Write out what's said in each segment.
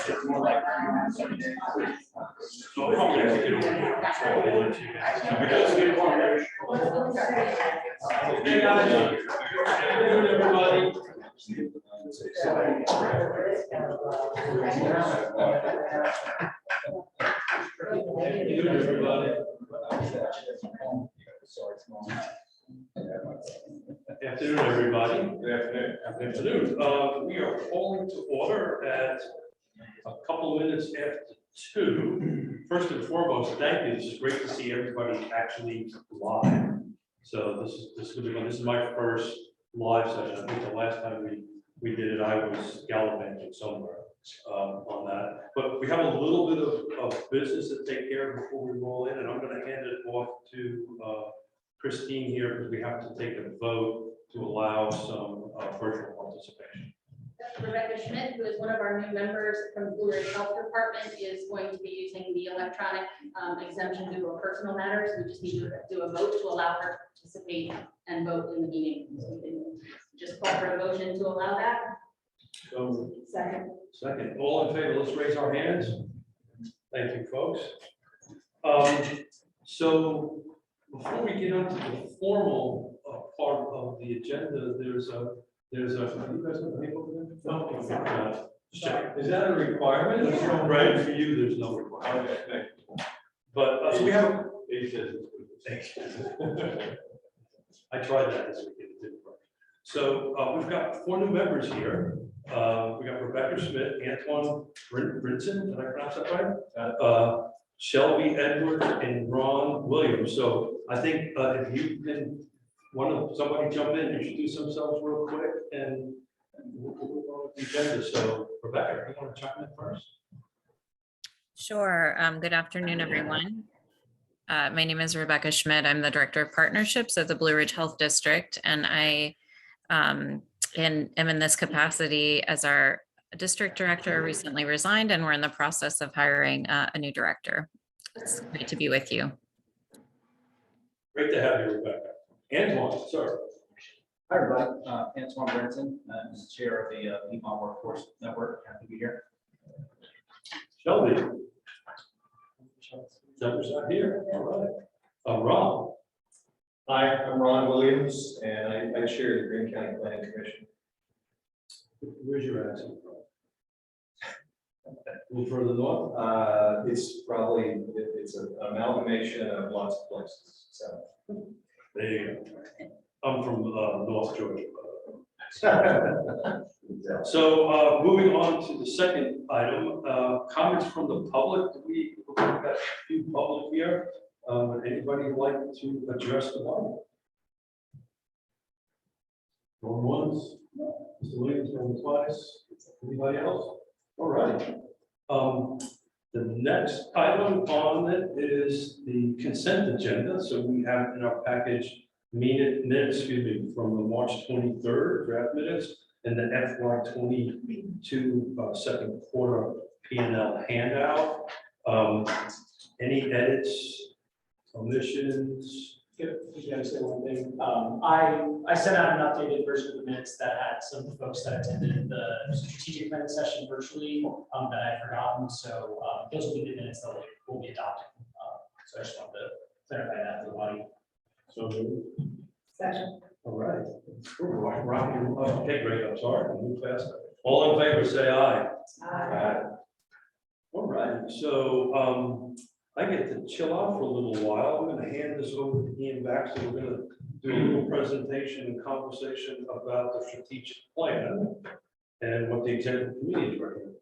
Afternoon, everybody. Good afternoon. Afternoon. We are calling to order at a couple minutes after 2. First and foremost, thank you. It's great to see everybody actually live. So this is my first live session. I think the last time we did it, I was gallivanting somewhere on that. But we have a little bit of business to take care of before we roll in, and I'm going to hand it off to Christine here because we have to take a vote to allow some virtual participation. Rebecca Schmidt, who is one of our new members from the Blue Ridge Health Department, is going to be using the electronic exemption due to her personal matters. We just need to do a vote to allow her to participate and vote in the meeting. So we can just call for a motion to allow that. So, Second. All in favor, let's raise our hands. Thank you, folks. So before we get onto the formal part of the agenda, there's a. You guys have a paper for them? No. Is that a requirement? Right, for you, there's no requirement. Okay. But so we have. I tried that this week. It didn't work. So we've got 4 new members here. We got Rebecca Schmidt, Antoine Brinson, did I pronounce that right? Shelby Edwards and Ron Williams. So I think if you can, somebody jump in, introduce themselves real quick, and we'll go with the agenda. So Rebecca, you want to chime in first? Sure. Good afternoon, everyone. My name is Rebecca Schmidt. I'm the Director of Partnerships at the Blue Ridge Health District, and I am in this capacity as our district director. Recently resigned, and we're in the process of hiring a new director. It's great to be with you. Great to have you, Rebecca. Antoine, sir. Hi, everybody. Antoine Brinson, I'm the chair of the Piedmont Workforce Network. Happy to be here. Shelby. Shelby's not here. All right. Ron. Hi, I'm Ron Williams, and I chair the Green County Planning Commission. Where's your accent from? A little further north? It's an amalgamation of lots of places, so. There you go. I'm from North Georgia. So moving on to the second item, comments from the public. We've got a few public here. Would anybody like to address the body? Going once, Mr. Williams, going twice. Anybody else? All right. The next item on it is the consent agenda. So we have in our package minutes, from the March 23rd draft minutes and the FY22 second quarter P&L handout. Any edits, omissions? You gotta say one thing. I sent out an updated version of the minutes that had some of the folks that attended the strategic planning session virtually that I had forgotten. So those will be the minutes that will be adopted. So I just wanted to clarify that for the body. So Second. all right. Okay, great. I'm sorry. I'll move faster. All in favor, say aye. Aye. All right. So I get to chill out for a little while. I'm going to hand this over to Ian Baxter. We're going to do a little presentation and conversation about the strategic plan and what the executive committee is recommending.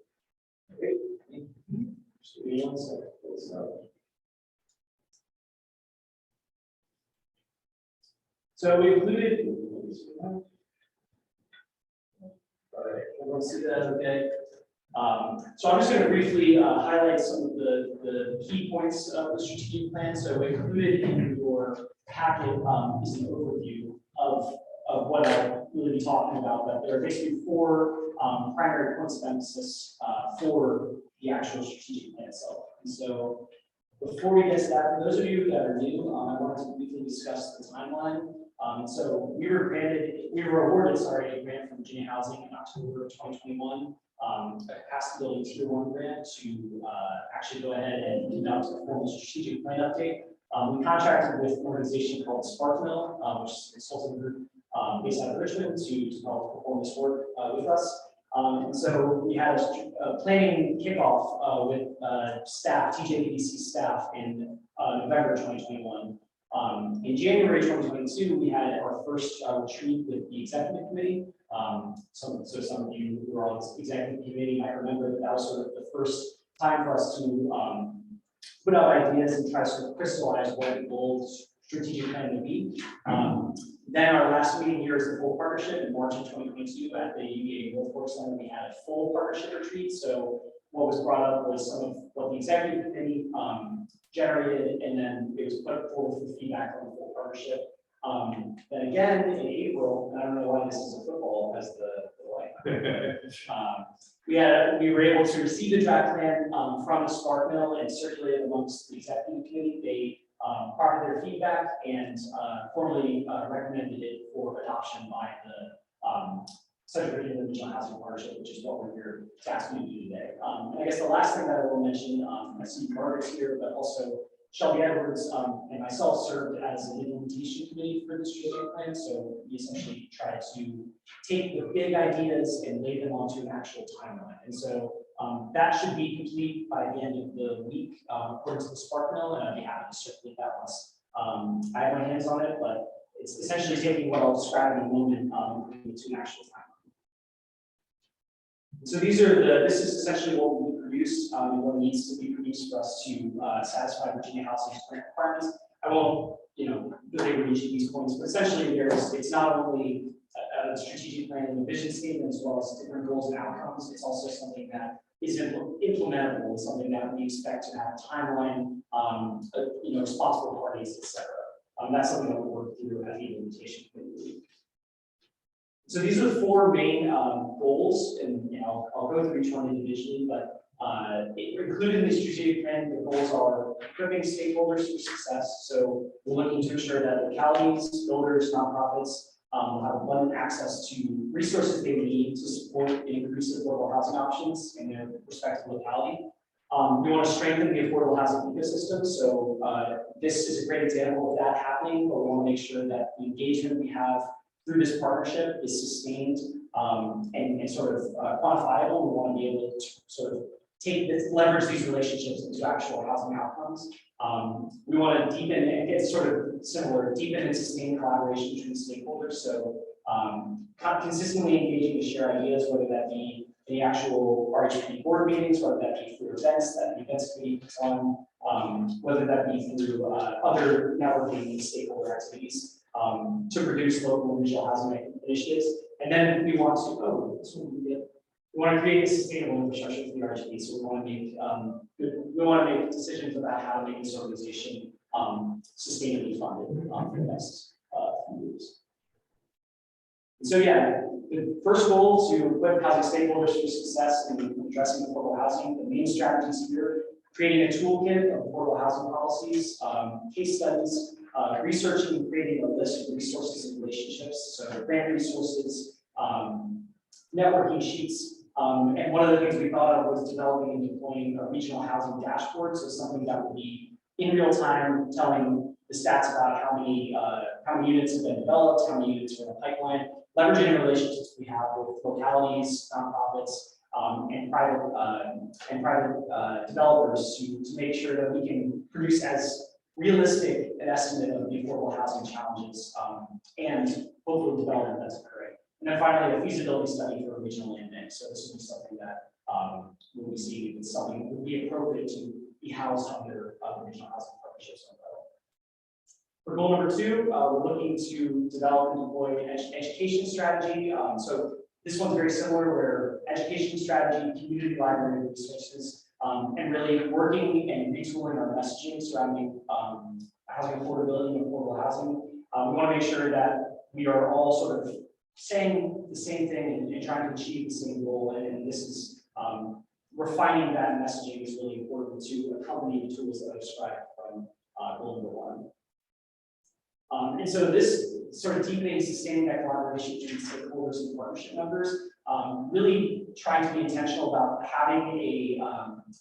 So we included. Everyone see that? Okay. So I'm just going to briefly highlight some of the key points of the strategic plan. So included in your packet is an overview of what I'll really be talking about. But there are basically 4 primary points of emphasis for the actual strategic plan itself. And so before we get to that, for those of you that are new, I wanted to briefly discuss the timeline. So we were awarded a grant from Virginia Housing in October of 2021. a capacity building tier 1 grant to actually go ahead and conduct a formal strategic plan update. We contracted with an organization called Sparkmill, which is a consulting group based out of Richmond to help perform this work with us. And so we had a planning kickoff with staff, Pdc staff in November 2021. In January 2022, we had our first retreat with the executive committee. So some of you who are on this executive committee might remember that was sort of the first time for us to put out ideas and try to sort of crystallize what the goals strategic plan would be. Then our last meeting here is the full partnership in March of 2022 at the UVA Workforce Center. We had a full partnership retreat. So what was brought up was some of what the executive committee generated, and then it was put forward for feedback on the full partnership. Then again in April, and I don't know why this is a football as the light. We were able to receive the draft plan from the Sparkmill and circulate it amongst the executive committee. They part of their feedback and formally recommended it for adoption by the Central Virginia Regional Housing Partnership, which is what we're here to ask you to do today. And I guess the last thing that I will mention, I see Margaret's here, but also Shelby Edwards and myself served as an implementation committee for the strategic plan. So we essentially try to take the big ideas and lay them onto an actual timeline. And so that should be complete by the end of the week, according to the Sparkmill, and I'd be happy to circulate that once I have my hands on it. But it's essentially taking what I'll describe in a moment to an actual timeline. So this is essentially what we produce, what needs to be produced for us to satisfy Virginia Housing's grant requirements. I won't, belabor each of these points, but essentially it's not only a strategic plan and a vision statement as well as different goals and outcomes. It's also something that is implementable, something that we expect to have a timeline, responsible parties, etc. That's something that we'll work through at the implementation committee. So these are the four main goals, and I'll go through each one individually, but included in the strategic plan, the goals are equipping stakeholders for success. So we're looking to ensure that localities, builders, nonprofits will have abundant access to resources they need to support and increase affordable housing options in their respective locality. We want to strengthen the affordable housing ecosystem. So this is a great example of that happening, but we want to make sure that the engagement we have through this partnership is sustained and sort of quantifiable. We want to be able to sort of leverage these relationships into actual housing outcomes. We want to deepen, and it's sort of similar, deepen and sustain collaboration between stakeholders. So consistently engaging to share ideas, whether that be in the actual RHP board meetings, whether that be through events that the events committee puts on, whether that be through other networking and stakeholder activities to produce local and regional housing initiatives. And then we want to, we want to create a sustainable infrastructure for the RHP. So we want to make decisions about how to make this organization sustainably funded for the next few years. So yeah, the first goal is to equip housing stakeholders for success in addressing affordable housing. The main strategies here: creating a toolkit of affordable housing policies, case studies, researching and creating a list of resources and relationships, so grant resources, networking sheets. And one of the things we thought of was developing and deploying a regional housing dashboard, so something that will be in real time telling the stats about how many units have been developed, how many units are in the pipeline, leveraging the relationships we have with localities, nonprofits, and private developers to make sure that we can produce as realistic an estimate of the affordable housing challenges and hopefully development that's occurring. And then finally, a feasibility study for a regional land bank. So this will be something that we'll be seeing if it's something that would be appropriate to be housed under the regional housing partnerships umbrella. For goal number 2, we're looking to develop and deploy an education strategy. So this one's very similar, where education strategy, community library resources, and really working and retooling our messaging surrounding housing affordability and affordable housing. We want to make sure that we are all sort of saying the same thing and trying to achieve the same goal. And this is refining that messaging is really important to accompany the tools that I described from goal number 1. And so this sort of deepening, sustaining that collaboration between stakeholders and partnership members really trying to be intentional about having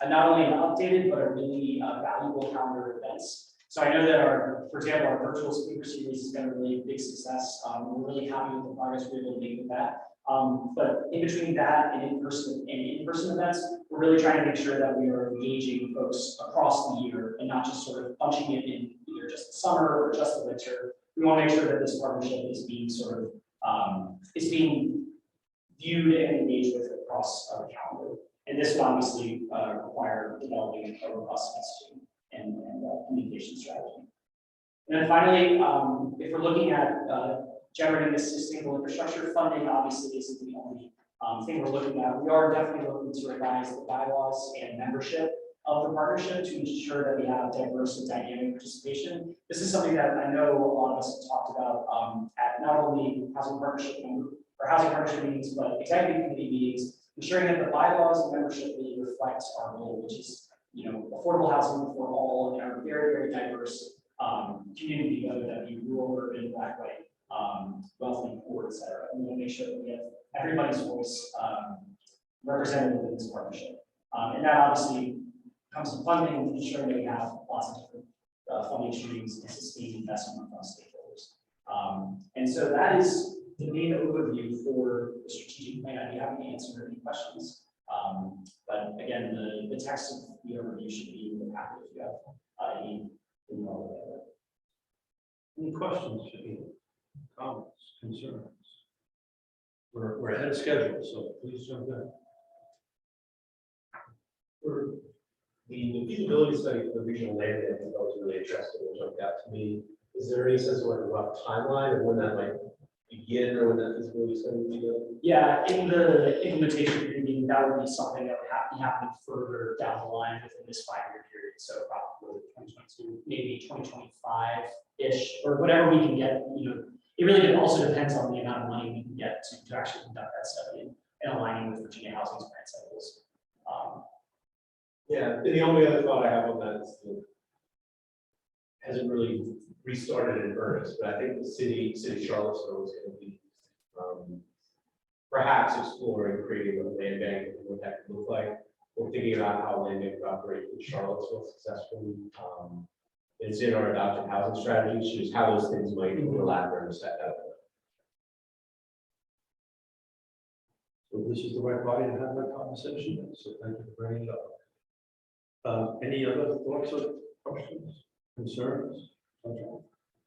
not only an updated, but a really valuable calendar of events. So I know that for example, our virtual speaker series has been a really big success. We're really happy with the progress we're able to make with that. But in between that and in-person events, we're really trying to make sure that we are engaging folks across the year and not just sort of bunching it in either just the summer or just the winter. We want to make sure that this partnership is being sort of is being viewed and engaged with across the calendar. And this will obviously require developing a robust messaging and communication strategy. And then finally, if we're looking at generating this sustainable infrastructure, funding obviously isn't the only thing we're looking at. We are definitely looking to revise the bylaws and membership of the partnership to ensure that we have diverse and dynamic participation. This is something that I know a lot of us have talked about at not only housing partnership meetings, but executive committee meetings, ensuring that the bylaws and membership really reflect our goal, which is, you know, affordable housing for all in our very, very diverse community, whether that be rural, urban, black, white, wealthy, poor, et cetera. We want to make sure that we have everybody's voice represented within this partnership. And that obviously comes to funding, ensuring that we have lots of different funding streams and sustained investment from stakeholders. And so that is the main overview for the strategic plan. I'd be happy to answer any questions. But again, the text of the overview should be in the packet if you have any. Any questions, comments, concerns? We're ahead of schedule, so please jump in. For the feasibility study for the regional land bank, I thought was really interesting and jumped out to me. Is there any sense of like a rough timeline of when that might begin or when that feasibility study will be done? Yeah, in the implementation period, meeting, that would be something that would be happening further down the line within this 5-year period. So probably 2022, maybe 2025-ish, or whatever we can get. You know, it really also depends on the amount of money we can get to actually conduct that study and aligning with Virginia Housing's grant cycles. Yeah, and the only other thought I have on that is hasn't really restarted in earnest, but I think the city of Charlottesville is going to be perhaps exploring creating a land bank and what that could look like. We're thinking about how land bank could operate in Charlottesville successfully. It's in our adopted housing strategy, just how those things might overlap or intersect out there. So this is the right body to have that conversation, so thank you for bringing it up. Any other thoughts or questions, concerns? Okay.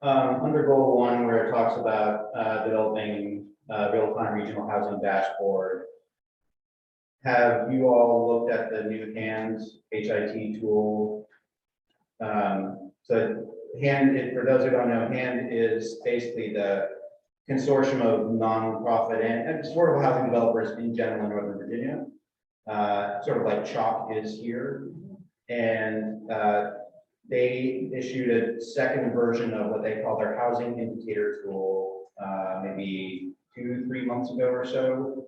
Under goal 1, where it talks about developing real-time regional housing dashboard, have you all looked at the new HAND HIT tool? So HAND, for those who don't know, HAND is basically the consortium of nonprofit and affordable housing developers in general in Northern Virginia, sort of like CHOP is here. And they issued a second version of what they call their housing indicator tool, maybe 2-3 months ago or so.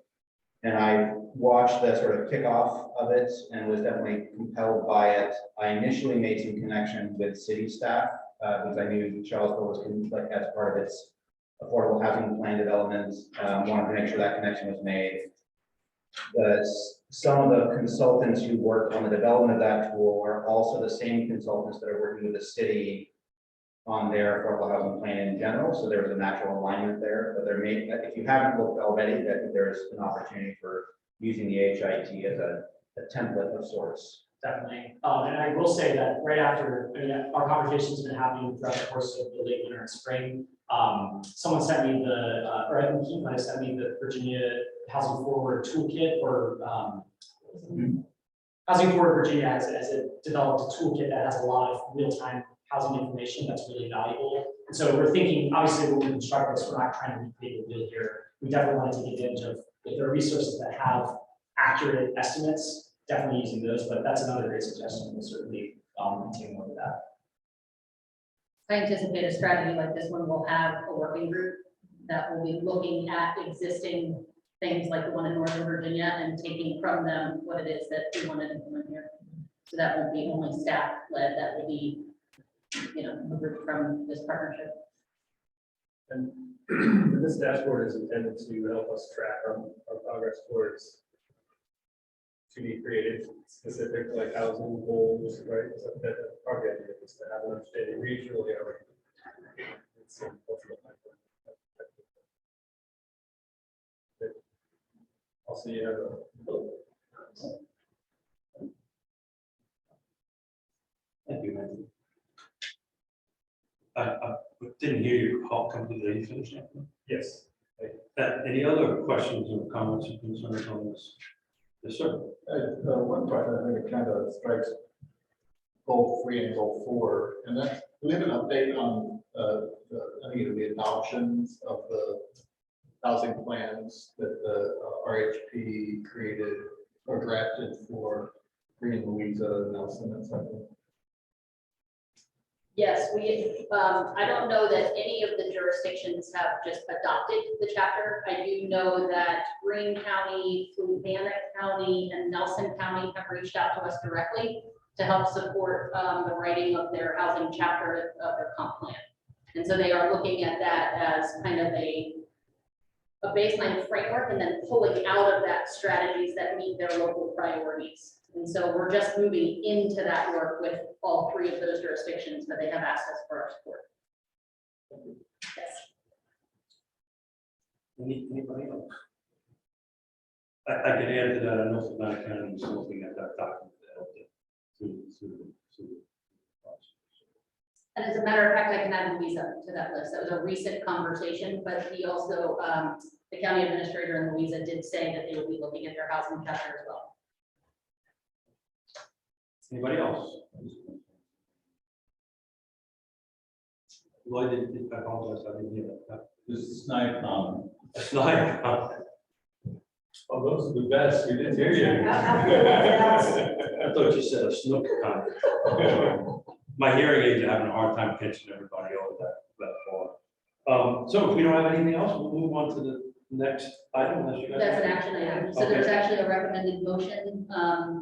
And I watched the sort of kickoff of it and was definitely compelled by it. I initially made some connections with city staff because I knew Charlottesville was like as part of its affordable housing plan development. Wanted to make sure that connection was made. Some of the consultants who worked on the development of that tool are also the same consultants that are working with the city on their affordable housing plan in general. So there was a natural alignment there. But if you haven't looked already, I think there's an opportunity for using the HIT as a template of sorts. Definitely. And I will say that right after, I mean, our conversation's been happening throughout the course of the late winter and spring. Someone sent me or I think he might have sent me the Virginia Housing Forward toolkit, or Housing Forward Virginia has developed a toolkit that has a lot of real-time housing information that's really valuable. And so we're thinking, obviously, when we construct this, we're not trying to recreate the wheel here. We definitely want to take advantage of, if there are resources that have accurate estimates, definitely using those. But that's another great suggestion. We'll certainly take more of that. I anticipate a strategy like this one will have a working group that will be looking at existing things like the one in Northern Virginia and taking from them what it is that we want to implement here. So that won't be only staff led, that will be, you know, a group from this partnership. And this dashboard is intended to help us track our progress towards to be created specific like housing goals, right? So that our idea is to have an understanding regionally or. I'll see you. Thank you, Matthew. I didn't hear your call come to the finish. Yes. Any other questions or comments or concerns on this? Yes, sir. One question, I think it kind of strikes goal 3 and goal 4, and that, do we have an update on, I think it'll be adoptions of the housing plans that the RHP created or drafted for Green, Louisa, Nelson, and something? Yes, I don't know that any of the jurisdictions have just adopted the chapter. I do know that Greene County, Fluvanna County, and Nelson County have reached out to us directly to help support the writing of their housing chapter of their comp plan. And so they are looking at that as kind of a baseline framework and then pulling out of that strategies that meet their local priorities. And so we're just moving into that work with all 3 of those jurisdictions, but they have asked us for our support. Yes. Anybody else? I can add to that. I know Savannah County is looking at that document. And as a matter of fact, I can add Louisa to that list. That was a recent conversation, but he also, the county administrator in Louisa did say that they will be looking at their housing chapter as well. Anybody else? Lloyd, I apologize, I didn't hear that. This is Snipe, It's not. Oh, those are the best. We didn't hear you. I thought you said a snook comment. My hearing aids are having a hard time catching everybody over that far. So if we don't have anything else, we'll move on to the next item. Unless you guys That's an have- action item. So Okay. there's actually a recommended motion.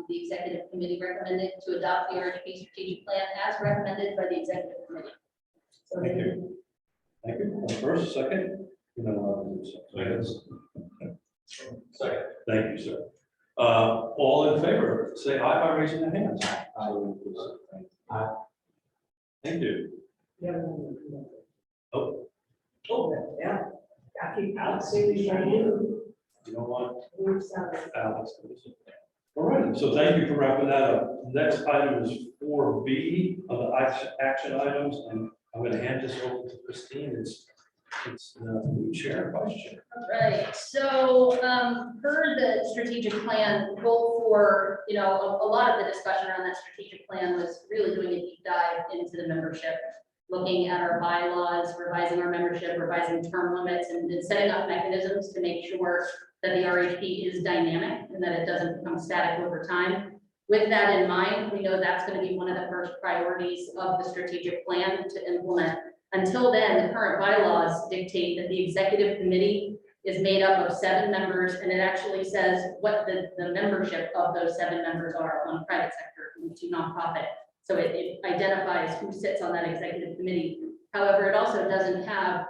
The executive committee recommended to adopt the RHP strategic plan as recommended by the executive committee. So Thank you. Thank you. First, second, you know, Second. thank you, sir. All in favor, say aye by raising their hands. Aye. Thank you. Oh, Yeah. Alex, you you know what? Alex. All right, so thank you for wrapping that up. Next item is 4B of the action items, and I'm going to hand this over to Christine. It's the new chair, and vice chair. All right, so per the strategic plan, goal for, a lot of the discussion around that strategic plan was really doing a deep dive into the membership, looking at our bylaws, revising our membership, revising term limits, and setting up mechanisms to make sure that the RHP is dynamic and that it doesn't become static over time. With that in mind, we know that's going to be one of the first priorities of the strategic plan to implement. Until then, the current bylaws dictate that the executive committee is made up of 7 members, and it actually says what the membership of those 7 members are, one private sector, 2 nonprofit. So it identifies who sits on that executive committee. However, it also doesn't have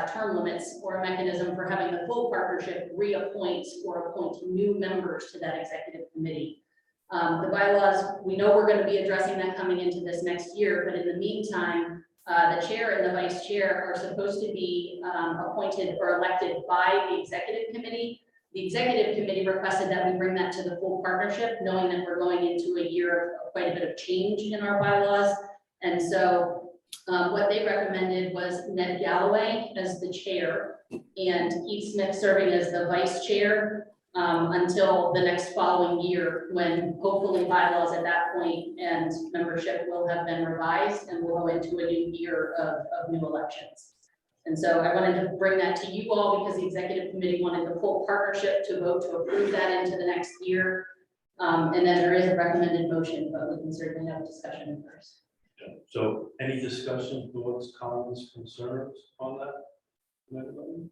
term limits or a mechanism for having the full partnership reappoint or appoint new members to that executive committee. The bylaws, we know we're going to be addressing that coming into this next year, but in the meantime, the chair and the vice chair are supposed to be appointed or elected by the executive committee. The executive committee requested that we bring that to the full partnership, knowing that we're going into a year of quite a bit of change in our bylaws. And so what they recommended was Ned Galloway as the chair and Keith Smith serving as the vice chair until the next following year, when hopefully bylaws at that point and membership will have been revised and we'll go into a new year of new elections. And so I wanted to bring that to you all because the executive committee wanted the full partnership to vote to approve that into the next year. And then there is a recommended motion, but we can certainly have a discussion first. So any discussion, thoughts, comments, concerns on that? Anybody?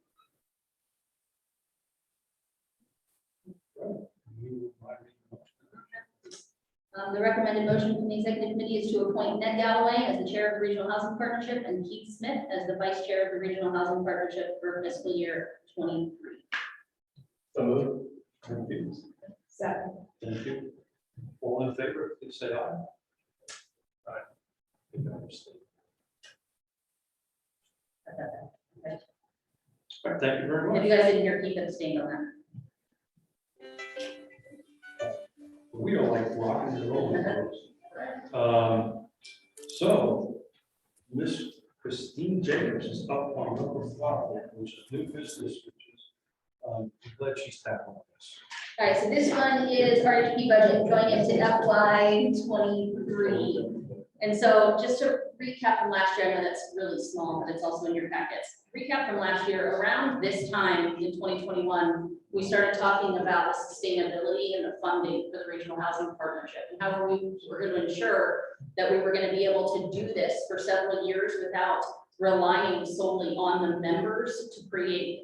The recommended motion from the executive committee is to appoint Ned Galloway as the chair of the Regional Housing Partnership and Keith Smith as the vice chair of the Regional Housing Partnership for fiscal year 23. So moved. Thank you. Second. Thank you. All in favor, please say aye. Aye. All right, thank you very If much. you guys didn't hear, Keith abstained on that. We are like rocking and rolling, folks. So, Miss Christine Jacobs is up on number 5, which is new business, which is, I'm glad she's tackling this. All right, so this one is RHP budget going into FY '23. And so just to recap from last year, I know that's really small, but it's also in your packets. Recap from last year, around this time in 2021, we started talking about the sustainability and the funding for the regional housing partnership and how we were going to ensure that we were going to be able to do this for several years without relying solely on the members to create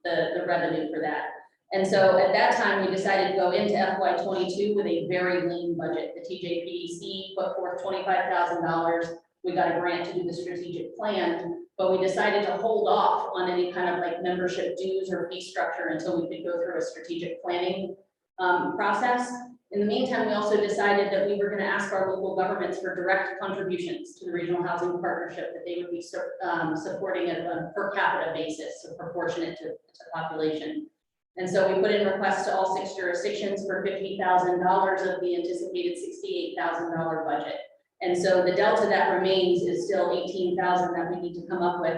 the revenue for that. And so at that time, we decided to go into FY '22 with a very lean budget. The TJPDC put forth $25,000. We got a grant to do the strategic plan, but we decided to hold off on any kind of like membership dues or fee structure until we could go through a strategic planning process. In the meantime, we also decided that we were going to ask our local governments for direct contributions to the regional housing partnership, that they would be supporting it on a per capita basis, so proportionate to population. And so we put in requests to all 6 jurisdictions for $50,000 of the anticipated $68,000 budget. And so the delta that remains is still $18,000 that we need to come up with.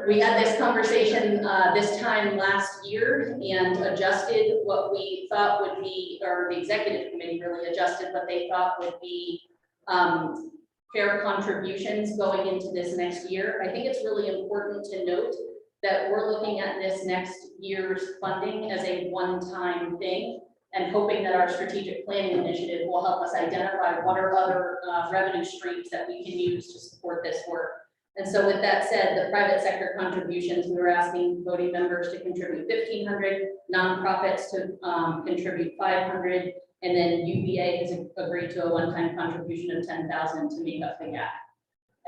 We had this conversation this time last year and adjusted what we thought would be, or the executive committee really adjusted what they thought would be fair contributions going into this next year. I think it's really important to note that we're looking at this next year's funding as a one-time thing and hoping that our strategic planning initiative will help us identify what are other revenue streams that we can use to support this work. And so with that said, the private sector contributions, we were asking voting members to contribute $1,500, nonprofits to contribute $500, and then UVA has agreed to a one-time contribution of $10,000 to make up the gap.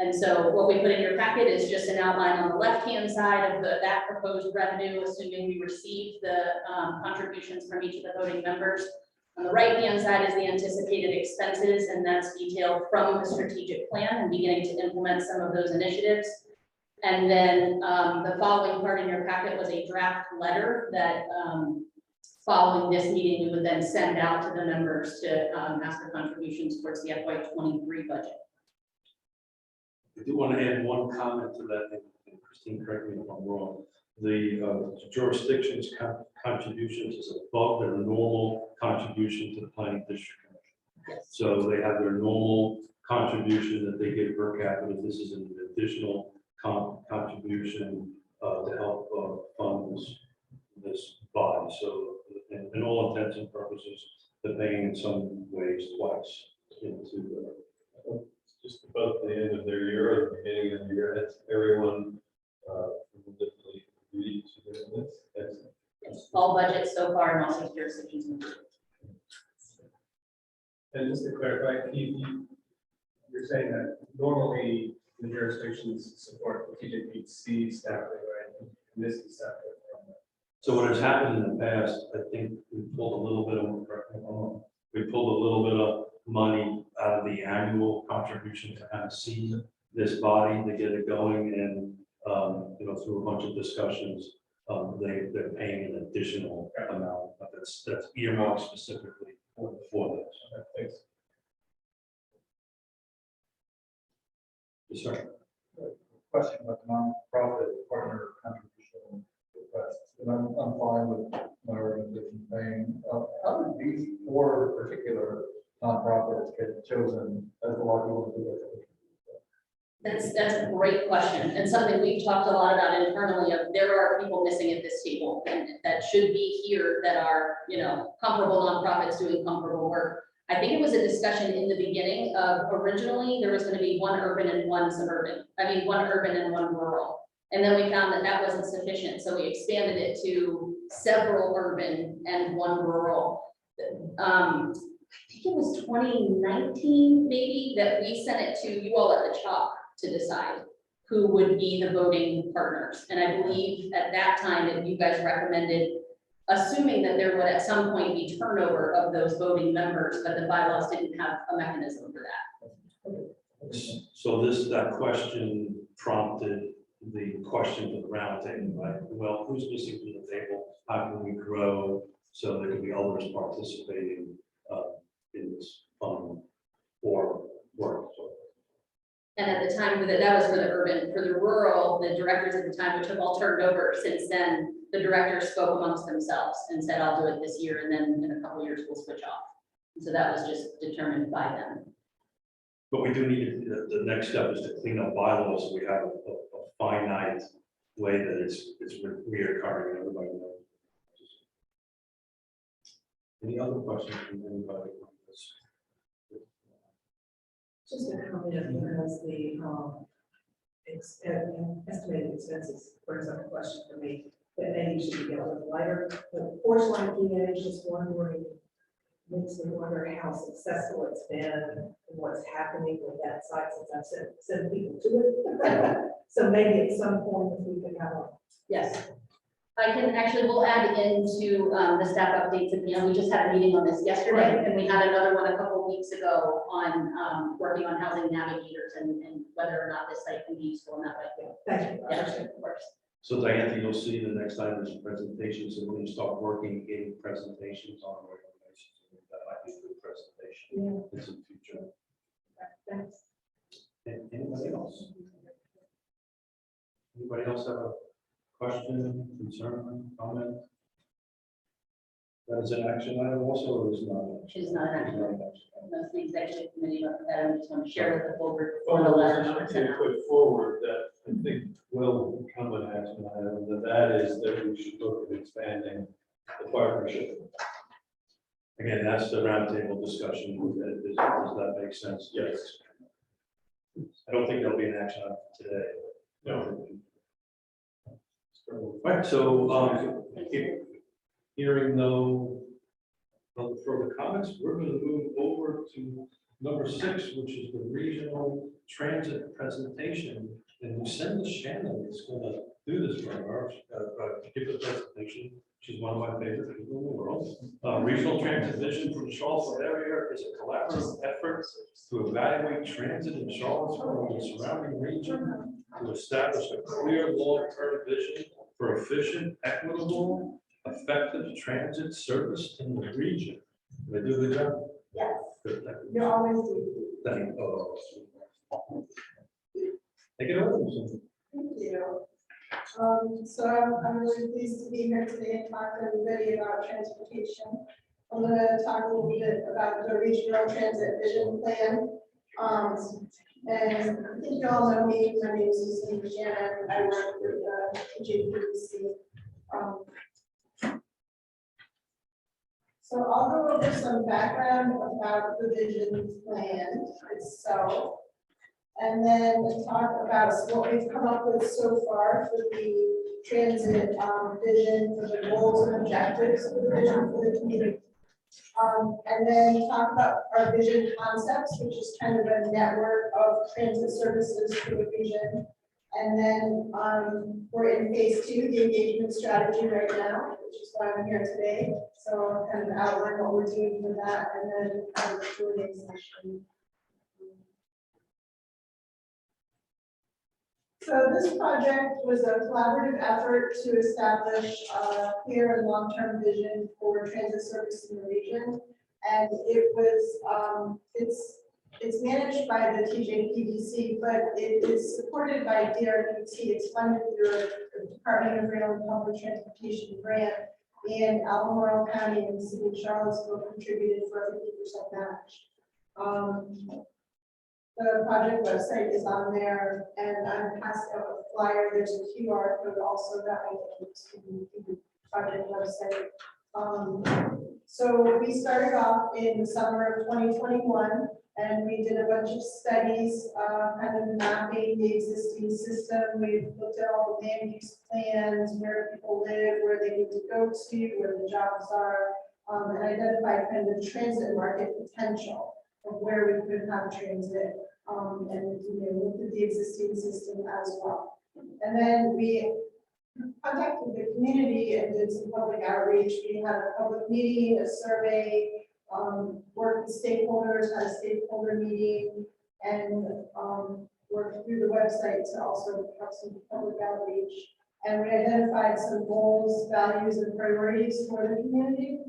And so what we put in your packet is just an outline on the left-hand side of that proposed revenue, assuming we receive the contributions from each of the voting members. On the right-hand side is the anticipated expenses, and that's detailed from the strategic plan and beginning to implement some of those initiatives. And then the following part in your packet was a draft letter that following this meeting, we would then send out to the members to ask for contributions towards the FY '23 budget. I do want to add one comment to that, and Christine, correct me if I'm wrong. The jurisdiction's contributions is above their normal contribution to the planning district commission. Yes. So they have their normal contribution that they give per capita. This is an additional contribution to help fund this body. So in all intents and purposes, they're paying in some ways twice into Just about the end of their year, or the beginning of the year, that's everyone literally agreed to do this. Yes, all budgets so far in all 6 jurisdictions. And just to clarify, Keith, you're saying that normally the jurisdictions support the TJPDC staffing, right? And this is separate from that. So what has happened in the past, I think we pulled a little bit of, we pulled a little bit of money out of the annual contribution to kind of seed this body to get it going, and through a bunch of discussions, they're paying an additional amount, but that's earmarked specifically for this. Thanks. Yes, sir. Question about the nonprofit partner contribution requests, and I'm fine with my organization paying. How did these 4 particular nonprofits get chosen as the large ones to do it? That's a great question, and something we've talked a lot about internally. Of there are people missing at this table and that should be here that are, comparable nonprofits doing comparable work. I think it was a discussion in the beginning of originally there was going to be 1 urban and 1 suburban. one urban and 1 rural, and then we found that that wasn't sufficient, so we expanded it to several urban and 1 rural. I think it was 2019 maybe that we sent it to you all at the CHOP to decide who would be the voting partners. And I believe at that time that you guys recommended assuming that there would at some point be turnover of those voting members, but the bylaws didn't have a mechanism for that. So that question prompted the question to the roundtable, like, well, who's missing from the table? How can we grow so there can be others participating in this fund or work? So, And at the time, that was for the urban, for the rural, the directors at the time, which have all turned over since then, the directors spoke amongst themselves and said, I'll do it this year, and then in a couple of years, we'll switch off. And so that was just determined by them. but we do need, the next step is to clean up bylaws, so we have a finite way that it's reoccurring, and everybody knows. Any other questions from anybody on this? Just a comment because the estimated expenses brings up a question for me that maybe should be dealt with later. The porch line PH, just wondering, makes me wonder how successful it's been and what's happening with that site since I've sent people to it. So maybe at some point if we could have a. Yes. I can actually, we'll add into the staff updates at the end. We just had a meeting on this yesterday, and we had another one a couple of weeks ago on working on housing navigators and whether or not this site can be useful in that way. Thank you. Yeah, of course. So Diane, you'll see the next item is presentations, and we're going to start working in presentations on regulations. That might be a good presentation in some future. Thanks. Anybody else? Anybody else have a question, concern, comment? That is an action item also, or is it not? She's not an action item. That's the executive committee, but that I just want to share with the full group. Well, before the there's letter an is sent idea out. put forward that I think will become an action item, that is that we should look at expanding the partnership. Again, that's the roundtable discussion. Does that make sense? Yes. I don't think there'll be an action item today. No. Right, so hearing no further comments, we're going to move over to number 6, which is the regional transit presentation. And Lucinda Shannon is going to do this for her, give the presentation. She's one of my favorite people in the world. Regional transit vision for the Charlottesville area is a collaborative effort to evaluate transit in Charlottesville and the surrounding region to establish a clear long-term vision for efficient, equitable, effective transit service in the region. Did I do a good job? Yes. Good, thank you. You always do. Thank you. Take it over. Lucinda. Thank you. So I'm really pleased to be here today and talk to everybody about transportation. I'm going to talk a little bit about the regional transit vision plan. And I think you all know me. My name is Lucinda Shannon. I work with Pdc. So I'll go over some background about the vision plan itself, and then talk about what we've come up with so far for the transit vision, for the goals and objectives of the vision for the community. And then talk about our vision concepts, which is kind of a network of transit services for the region. And then we're in phase 2, the engagement strategy right now, which is why I'm here today. So I'll kind of outline what we're doing for that, and then the Q&A session. So this project was a collaborative effort to establish a clear and long-term vision for transit service in the region. And it was, it's managed by the Pdc, but it is supported by DRPT. It's funded through the Department of Rail and Public Transportation grant, and Albemarle County and the City of Charlottesville contributed for a 50% match. The project website is on there, and I'm passing out a flyer. There's a QR code also that I can to the project website. So we started off in the summer of 2021, and we did a bunch of studies, kind of mapping the existing system. We looked at all the land use plans, where people live, where they need to go to, where the jobs are, and identified kind of the transit market potential of where we could have transit, and looked at the existing system as well. And then we contacted the community and did some public outreach. We had a public meeting, a survey, worked with stakeholders, had a stakeholder meeting, and worked through the website to also have some public outreach. And we identified some goals, values, and priorities for the community.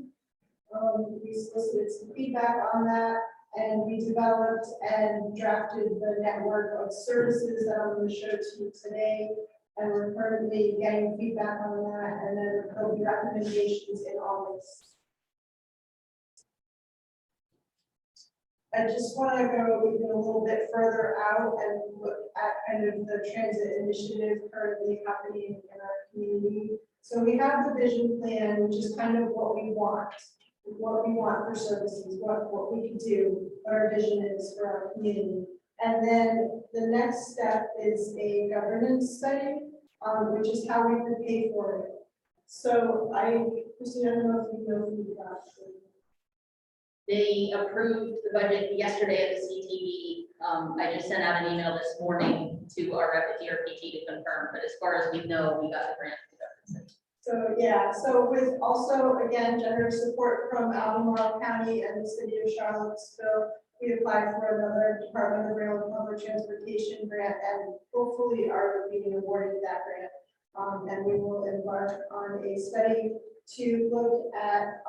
We solicited some feedback on that, and we developed and drafted the network of services that I'm going to show to you today. And we're currently getting feedback on that, and then we'll be recommendations in August. I just want to go even a little bit further out and look at kind of the transit initiative currently happening in our community. So we have the vision plan, which is kind of what we want for services, what we can do, what our vision is for our community. And then the next step is a governance study, which is how we could pay for it. So Christine, I don't know if you know who got it. They approved the budget yesterday at the CTV. I just sent out an email this morning to our rep at DRPT to confirm, but as far as we know, we got the grant. So, yeah, so with also, again, generous support from Albemarle County and the city of Charlottesville, we applied for another Department of Rail and Public Transportation grant, and hopefully are being awarded that grant. And we will embark on a study to look at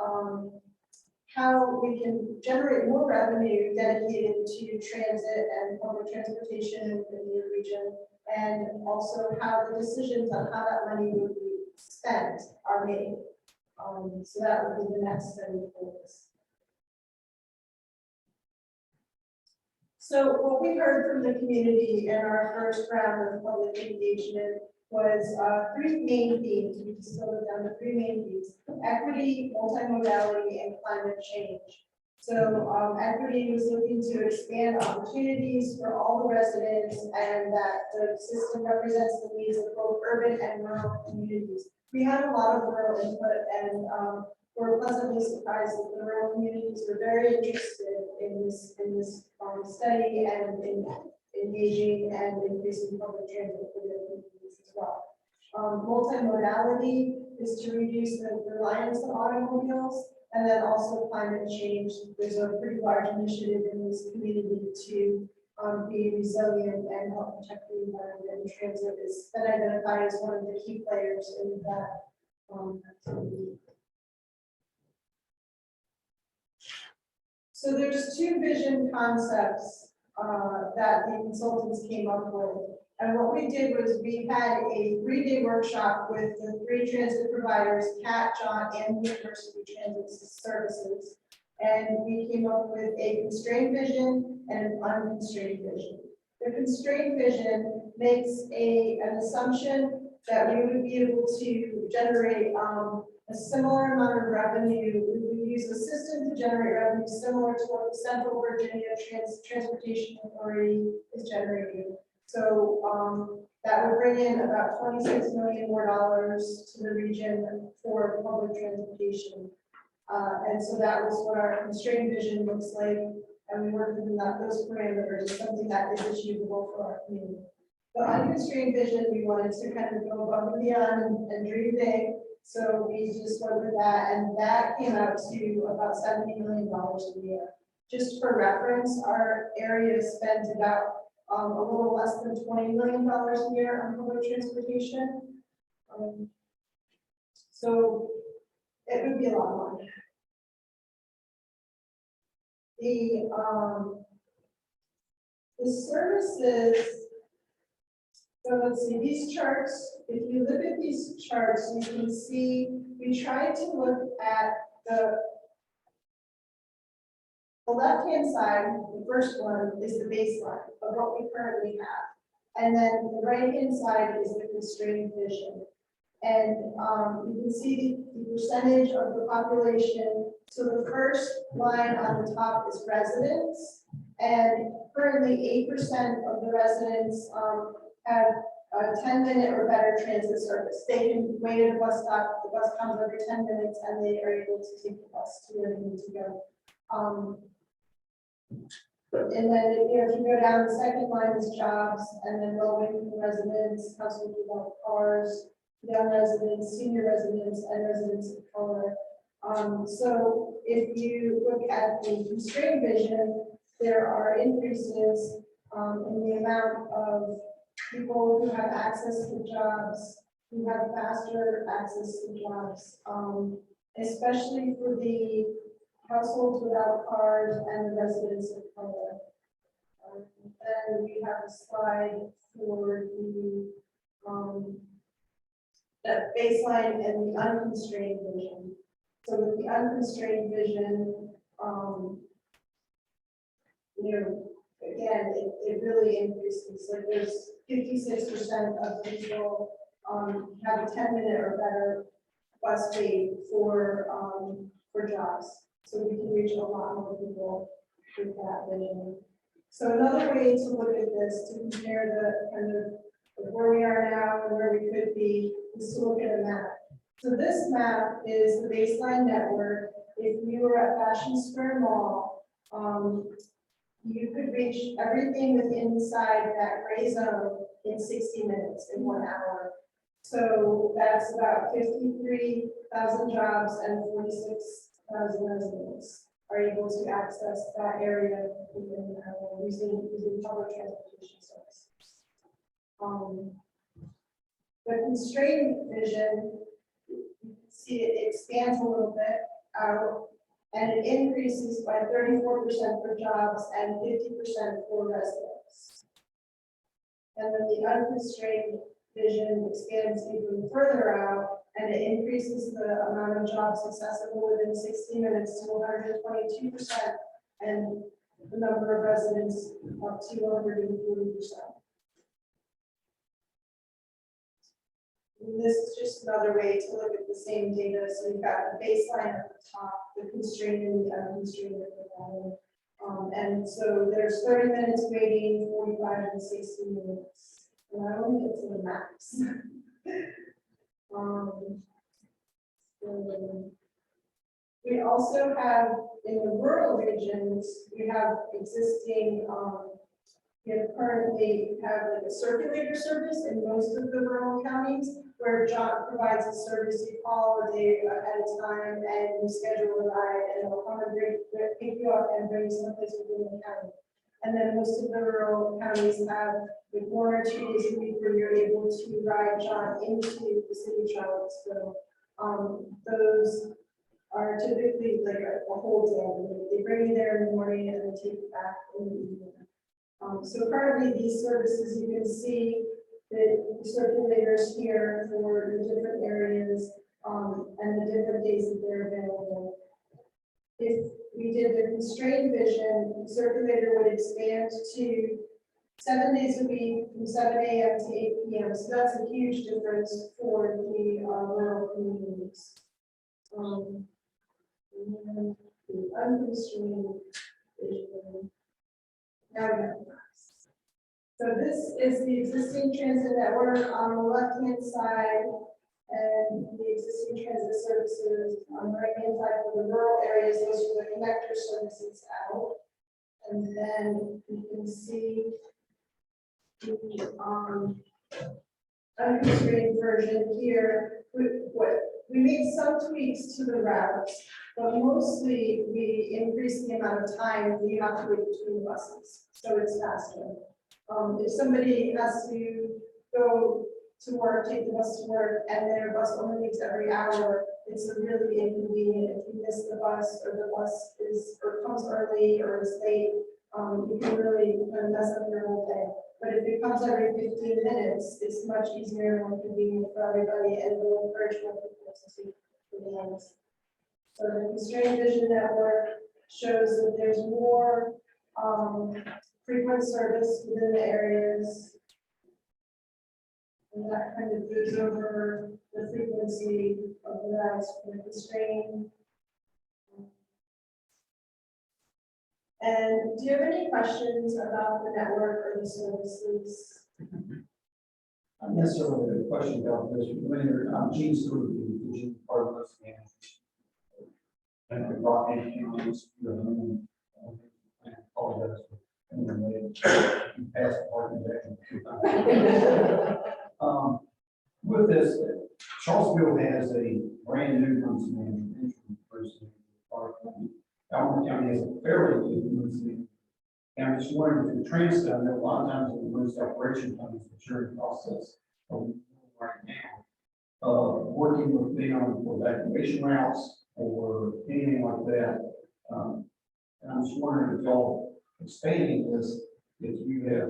how we can generate more revenue dedicated to transit and public transportation in the region, and also how the decisions on how that money would be spent are made. So that would be the next study for this. So what we heard from the community in our first round of public engagement was three main themes. We distilled it down to three main themes: equity, multimodality, and climate change. So equity was looking to expand opportunities for all the residents, and that the system represents the needs of both urban and rural communities. We had a lot of rural input, and we're pleasantly surprised that the rural communities were very interested in this study and in engaging and increasing public transit for their communities as well. Multimodality is to reduce the reliance on automobiles, and then also climate change. There's a pretty large initiative in this community to be resilient and help protect the environment, and transit is been identified as one of the key players in that activity. So there's two vision concepts that the consultants came up with. And what we did was we had a 3-day workshop with the 3 transit providers, CAT, John, and University Transit Services. And we came up with a constrained vision and an unconstrained vision. The constrained vision makes an assumption that we would be able to generate a similar amount of revenue. We would use a system to generate revenue similar to what the Central Virginia Transportation Authority is generating. So that would bring in about $26 million more to the region for public transportation. And so that was what our constrained vision looks like. And we worked within those parameters, something that is achievable for our community. The unconstrained vision, we wanted to kind of go above and beyond and dream big. So we just went with that, and that came out to about $70 million a year. Just for reference, our area spends about a little less than $20 million a year on public transportation. So it would be a lot more. The services, so let's see, these charts, if you look at these charts, you can see we tried to look at the left-hand side, the first one is the baseline of what we currently have. And then the right-hand side is the constrained vision. And you can see the percentage of the population. So the first line on the top is residents, and currently 8% of the residents have a 10-minute or better transit service. They can wait at a bus stop, the bus comes every 10 minutes, and they are able to take the bus to where they need to go. And then, if you go down, the second line is jobs, and then low income residents, household without cars, young residents, senior residents, and residents of color. So if you look at the constrained vision, there are increases in the amount of people who have access to jobs, who have faster access to jobs, especially for the households without cars and the residents of color. Then we have a slide for the that baseline and the unconstrained vision. So with the unconstrained vision, again, it really increases. Like there's 56% of people have a 10-minute or better bus wait for jobs. So we can reach a lot more people with that vision. So another way to look at this, to compare the kind of where we are now and where we could be, is to look at a map. So this map is the baseline network. If you were at Fashion Square Mall, you could reach everything within inside that gray zone in 60 minutes, in 1 hour. So that's about 53,000 jobs and 46,000 residents are able to access that area within an hour using public transportation services. The constrained vision, you can see it expands a little bit out, and it increases by 34% for jobs and 50% for residents. And then the unconstrained vision expands even further out, and it increases the amount of jobs accessible within 60 minutes to 122%, and the number of residents up to 140%. And this is just another way to look at the same data. So you've got the baseline at the top, the constrained and the unconstrained at the bottom. And so there's 30 minutes waiting, 45 and 60 minutes. And I only get to the max. So we also have in the rural regions, we have existing, currently have like a circulator service in most of the rural counties where John provides a service. You call a day at a time and you schedule a ride, and they'll come and pick you up and bring you someplace within the county. And then most of the rural counties have like 1 or 2 days a week where you're able to ride John into the city of Charlottesville. Those are typically like a whole day. They bring you there in the morning and they take you back in the evening. So currently these services, you can see the circulators here for the different areas and the different days that they're available. If we did the constrained vision, the circulator would expand to 7 days a week from 7 a.m. to 8 p.m. So that's a huge difference for the rural communities. And then the unconstrained vision. Now we have graphs. So this is the existing transit network on the left-hand side, and the existing transit services on the right-hand side for the rural areas. Those are the connector services out. And then you can see the unconstrained version here. We made some tweaks to the routes, but mostly we increased the amount of time we have to wait between buses, so it's faster. If somebody has to go to work, take the bus to work, and their bus only leaves every hour, it's really inconvenient. If you miss the bus, or the bus comes early or is late, you can really mess up your whole day. But if it comes every 15 minutes, it's much easier and more convenient for everybody, and will encourage more people to take the hands. So the constrained vision network shows that there's more frequent service within the areas. And that kind of gives over the frequency of the routes for the constrained. And do you have any questions about the network or the services? Not necessarily a question about this, when you're Gene Stewart, the part of this, and I brought in I apologize for anyone past part of that. With this, has a brand new emergency management person. Allen County has a fairly good emergency. And I'm just wondering if the transfer, I know a lot of times the emergency operation plan is maturing process of right now. Working with them for evacuation routes or anything like that. And I'm just wondering if y'all expanding this, if you have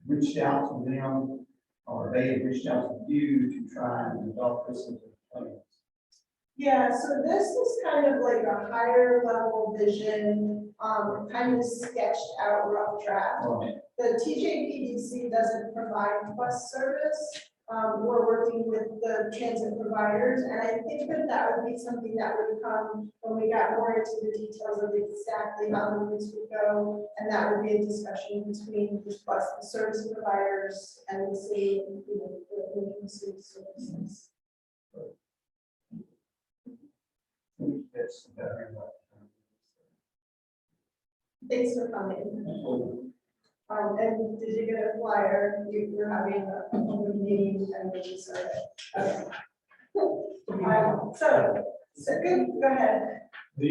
reached out to them or they have reached out to you to try and develop this into plans. Yeah, so this is kind of like a higher level vision, kind of sketched out rough draft. Right. The TJPDC doesn't provide bus service. We're working with the transit providers, and I think that that would be something that would come when we got more into the details of exactly how the routes would go, and that would be a discussion between the bus service providers and the city, you know, the city services. That's very much. Thanks for coming. And did you get a flyer? You're having a public meeting and we survey. Okay. So good, go ahead. The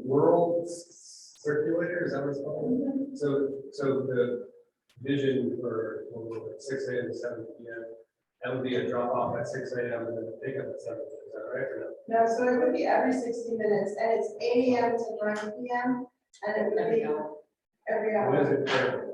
world circulator, is that what it's called? So the vision for 6 a.m. to 7 p.m. That would be a drop off at 6 a.m. and then a pickup at 7 p.m. Is that right or no? No, so it would be every 60 minutes and it's 8 a.m. to 9 p.m. and it would be every hour. What is it currently?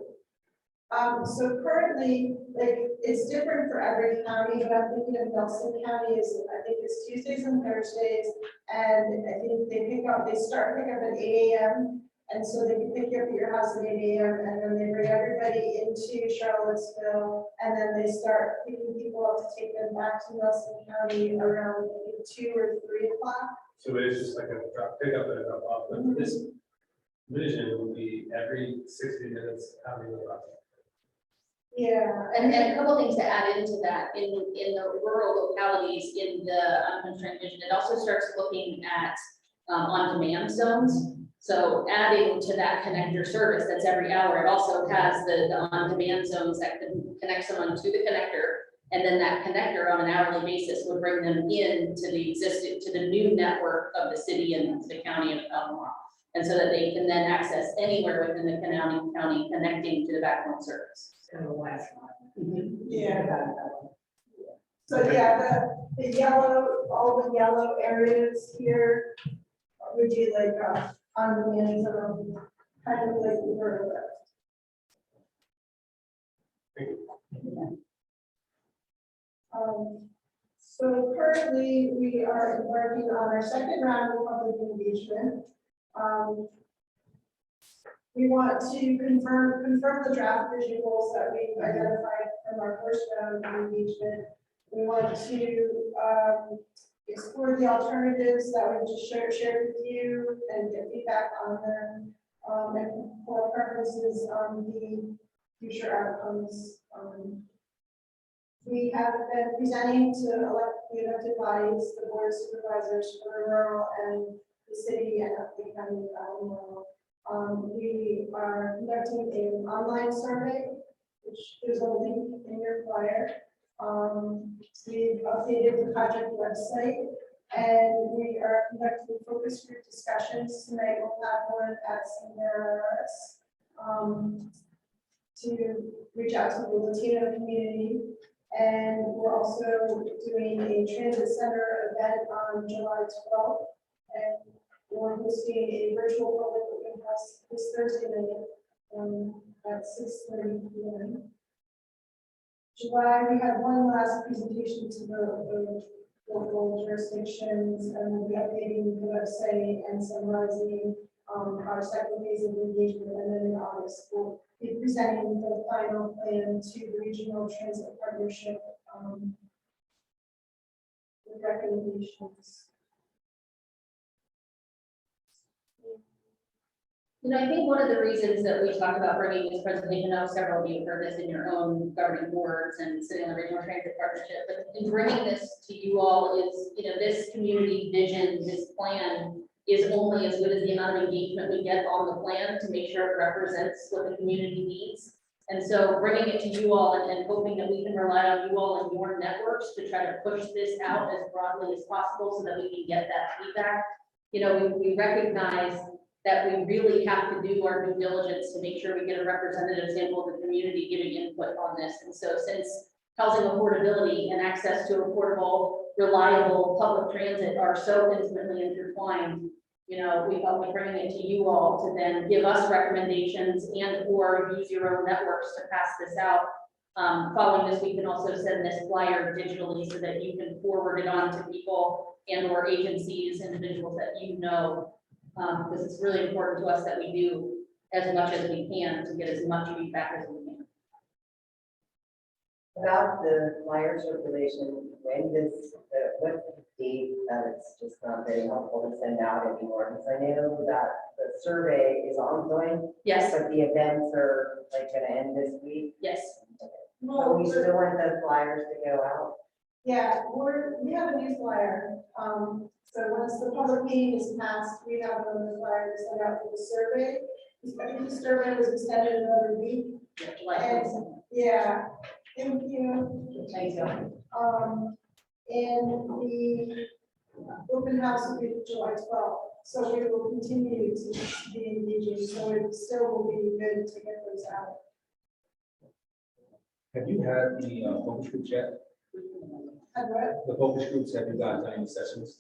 So currently, like, it's different for every county, but I'm thinking of Nelson County is, I think it's Tuesdays and Thursdays. And I think they start pickup at 8 a.m. And so they can pick you up at your house at 8 a.m. and then they bring everybody into Charlottesville. And then they start picking people up to take them back to Nelson County around 2 or 3 o'clock. So it's just like a pickup and a drop off, but this vision would be every 60 minutes, how many drops? Yeah. And a couple things to add into that, in the rural localities, in the unconstrained vision, it also starts looking at on-demand zones. So adding to that connector service that's every hour, it also has the on-demand zones that can connect someone to the connector. And then that connector on an hourly basis would bring them in to the new network of the city and the county of Elmore. And so that they can then access anywhere within the county connecting to the backbone service. Yeah. So yeah, the yellow, all the yellow areas here would be like on the end zone, kind of like the vertical. So currently we are embarking on our second round of public engagement. We want to confirm the draft vision goals that we identified from our first round of engagement. We want to explore the alternatives that we just shared with you and get feedback on them, and for preferences on the future outcomes. We have been presenting to the elected bodies, the board of supervisors for rural and the city and the county of Elmore. We are conducting an online survey, which is a link in your flyer. We've updated the project website, and we are conducting focus group discussions tonight. We'll have one at CRS to reach out to the Latino community. And we're also doing a transit center event on July 12th. And we're hosting a virtual public open house this Thursday night at 6:30 p.m. July, we have one last presentation to the local jurisdictions, and we'll be updating the website and summarizing our second phase of engagement. And then in August, we'll be presenting the final plan to the regional transit partnership with recommendations. You know, I think one of the reasons that we talked about bringing this presentation, I know several of you have heard this in your own governing boards and sitting on the regional transit partnership, but in bringing this to you all is, you know, this community vision, this plan is only as good as the amount of engagement we get on the plan to make sure it represents what the community needs. And so bringing it to you all and hoping that we can rely on you all and your networks to try to push this out as broadly as possible so that we can get that feedback. You know, we recognize that we really have to do our due diligence to make sure we get a representative sample of the community giving input on this. And so since housing affordability and access to affordable, reliable public transit are so intimately intertwined, you know, we thought we'd bringing it to you all to then give us recommendations and or use your own networks to pass this out. Following this, we can also send this flyer digitally so that you can forward it on to people and or agencies, individuals that you know, because it's really important to us that we do as much as we can to get as much feedback as we can. About the flyer circulation, when does, what's the date that it's just not very helpful to send out anymore? Because I know that the survey is ongoing, Yes, but the events are like gonna end this week. yes. So we still want the flyers to go out. Yeah, we have a new flyer. So once the public meeting is passed, we have another flyer to send out for the survey. I think the survey was extended another week. July And 27th. yeah, thank you. Thanks, y'all. And the open house will be July 12th. So we will continue to be engaging, so it still will be good to get those out. Have you had the focus groups yet? And what? The focus groups, have you got any sessions?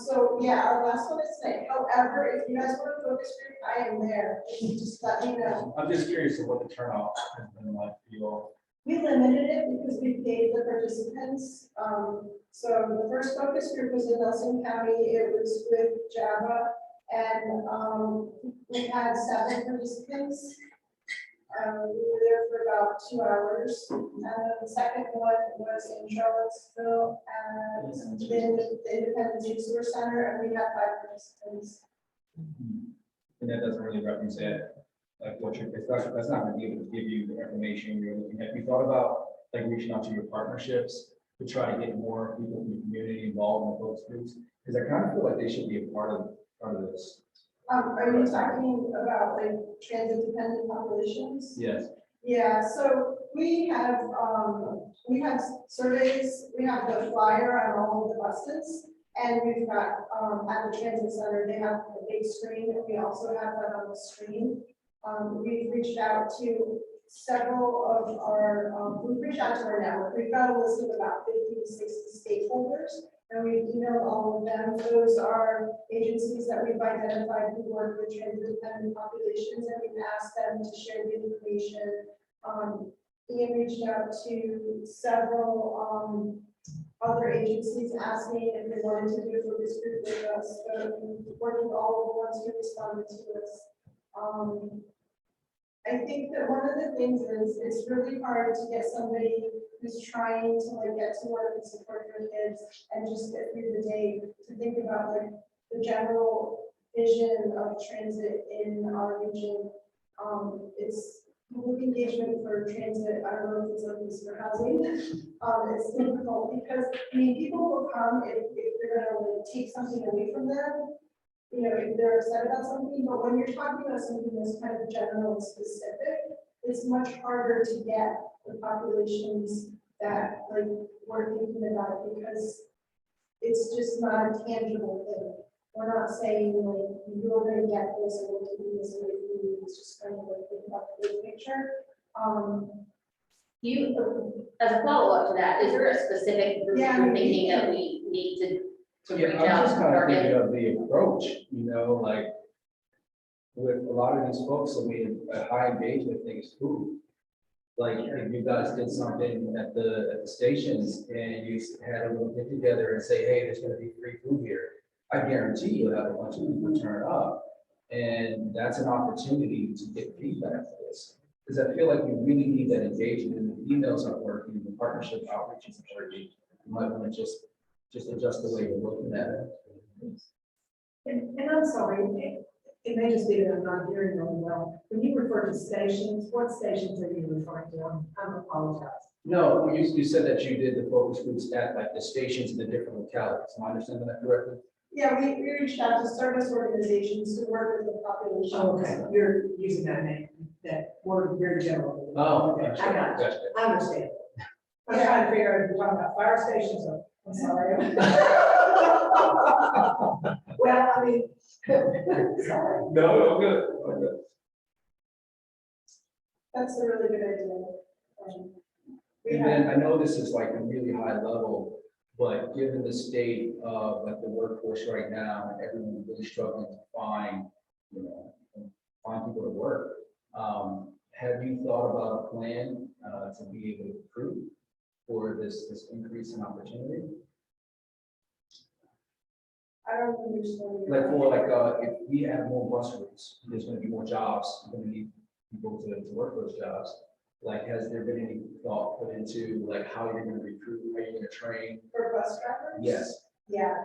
So yeah, our last one is today. However, if you guys want a focus group, I am there. You can just let me know. I'm just curious of what the turnout has been like for you all. We limited it because we paid the participants. So the first focus group was in Nelson County. It was with Java, and we had 7 participants. We were there for about 2 hours. And then the second one was in Charlottesville at the Independence Resource Center, and we had 5 participants. And that doesn't really represent like what you're, that's not gonna be able to give you the information you're looking at. You thought about like reaching out to your partnerships to try to get more people from the community involved in the focus groups? Because I kind of feel like they should be a part of this. Are you talking about like transit dependent populations? Yes. Yeah, so we have surveys, we have the flyer on all of the buses, and we've got, at the transit center, they have a big screen, and we also have that on the screen. We've reached out to several of our, we've reached out to our network. We've got a list of about 50 to 60 stakeholders, and we've emailed all of them. Those are agencies that we've identified who work with transit-dependent populations, and we've asked them to share the information. Ian reached out to several other agencies asking if they wanted to do a focus group with us. So we're working with all of the ones who responded to us. I think that one of the things is it's really hard to get somebody who's trying to like get to work and support their kids and just get through the day to think about like the general vision of transit in our region. It's public engagement for transit. I don't know if it's like this for housing. It's difficult because I mean people will come if they're gonna like take something away from them. You know, if they're upset about something, but when you're talking about something that's kind of general and specific, it's much harder to get the populations that like we're thinking about because it's just not a tangible thing. We're not saying like you're going to get this or we're taking this away from you. It's just kind of like think about the big picture. As a follow-up to that, is there a specific group Yeah, you're thinking that we need to Yeah, reach I'm out just to kind of target? thinking of the approach, you know, like with a lot of these folks, I mean, a high engagement thing is food. Like if you guys did something at the stations and you had a little get together and say, hey, there's gonna be free food here. I guarantee you'll have a bunch of people turn up. And that's an opportunity to get feedback for this. Because I feel like we really need that engagement and the emails aren't working, the partnership outreach isn't working. You might want to just adjust the way you're looking at it. And I'm sorry, it may just be that I'm not hearing really well. When you refer to stations, what stations are you referring to? I apologize. No, you said that you did the focus groups at like the stations in the different localities. Am I understanding that correctly? Yeah, we reached out to service organizations to work with the population. Oh, okay, you're using that name, that word very general. Oh, Okay, gotcha, I got it, gotcha. I understand. I'm trying to figure out if you're talking about fire stations or, I'm sorry. Well, I mean, sorry. No, good, oh, good. That's a really good idea. We And have, then I know this is like a really high level, but given the state of like the workforce right now, and everyone really struggling to find, you know, find people to work. Have you thought about a plan to be able to recruit for this increase in opportunity? I don't understand. Like for like, if we have more bus routes, there's gonna be more jobs, we're gonna need people to work those jobs. Like, has there been any thought put into like how you're gonna recruit, how you're gonna train? For bus drivers? Yes. Yeah,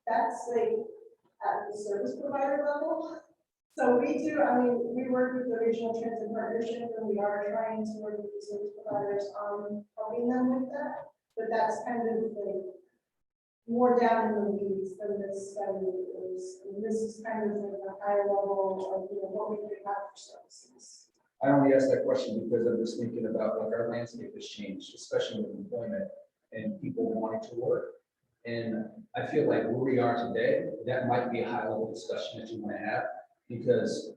that's like at the service provider level. So we do, I mean, we work with the Regional Transit Partnership and we are trying to work with the service providers on helping them with that. But that's kind of like more down in the weeds than this study is. And this is kind of like a higher level of, you know, what we could have for services. I only asked that question because I'm just thinking about like our landscape has changed, especially with employment and people wanting to work. And I feel like where we are today, that might be a high level discussion that you want to have. Because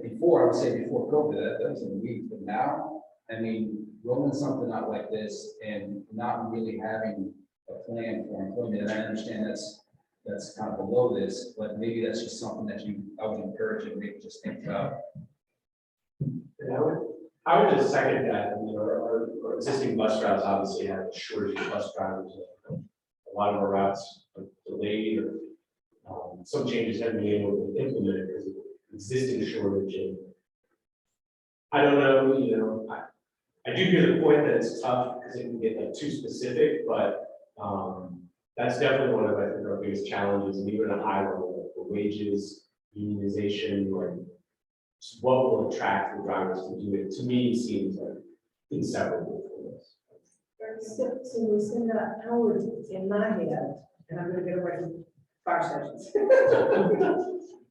before, I would say before COVID, that was in the weeds, but now, I mean, rolling something out like this and not really having a plan for employment, and I understand that's kind of below this, but maybe that's just something that I would encourage you to maybe just think about. And I would just second that. I mean, our existing bus routes obviously have a shortage of bus drivers. A lot of our routes are delayed or some changes haven't been able to implement because of existing shortage. And I don't know, you know, I do hear the point that it's tough because it can get like too specific, but that's definitely one of, I think, our biggest challenges, and even at a high level, like the wages, unionization, like what will attract the drivers to do it, to me, seems like inseparable from this. So Lucinda, I would, in my head, and I'm gonna get away from fire stations.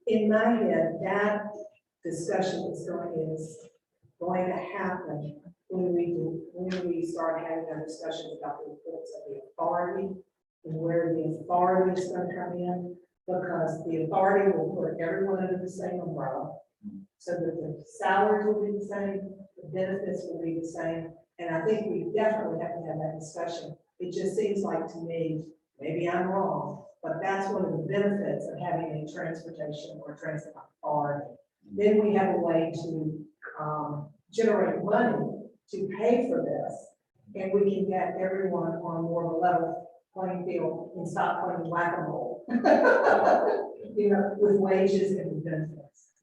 In my head, that discussion is going to happen when we start having our discussions about the importance of the authority and where the authority is going to come in, because the authority will put everyone under the same umbrella, so that the salaries will be the same, the benefits will be the same, and I think we definitely have to have that discussion. It just seems like to me, maybe I'm wrong, but that's one of the benefits of having a transportation or transit authority. Then we have a way to generate money to pay for this, and we can get everyone on more of a level playing field and stop playing whack-a-mole, you know, with wages and with benefits.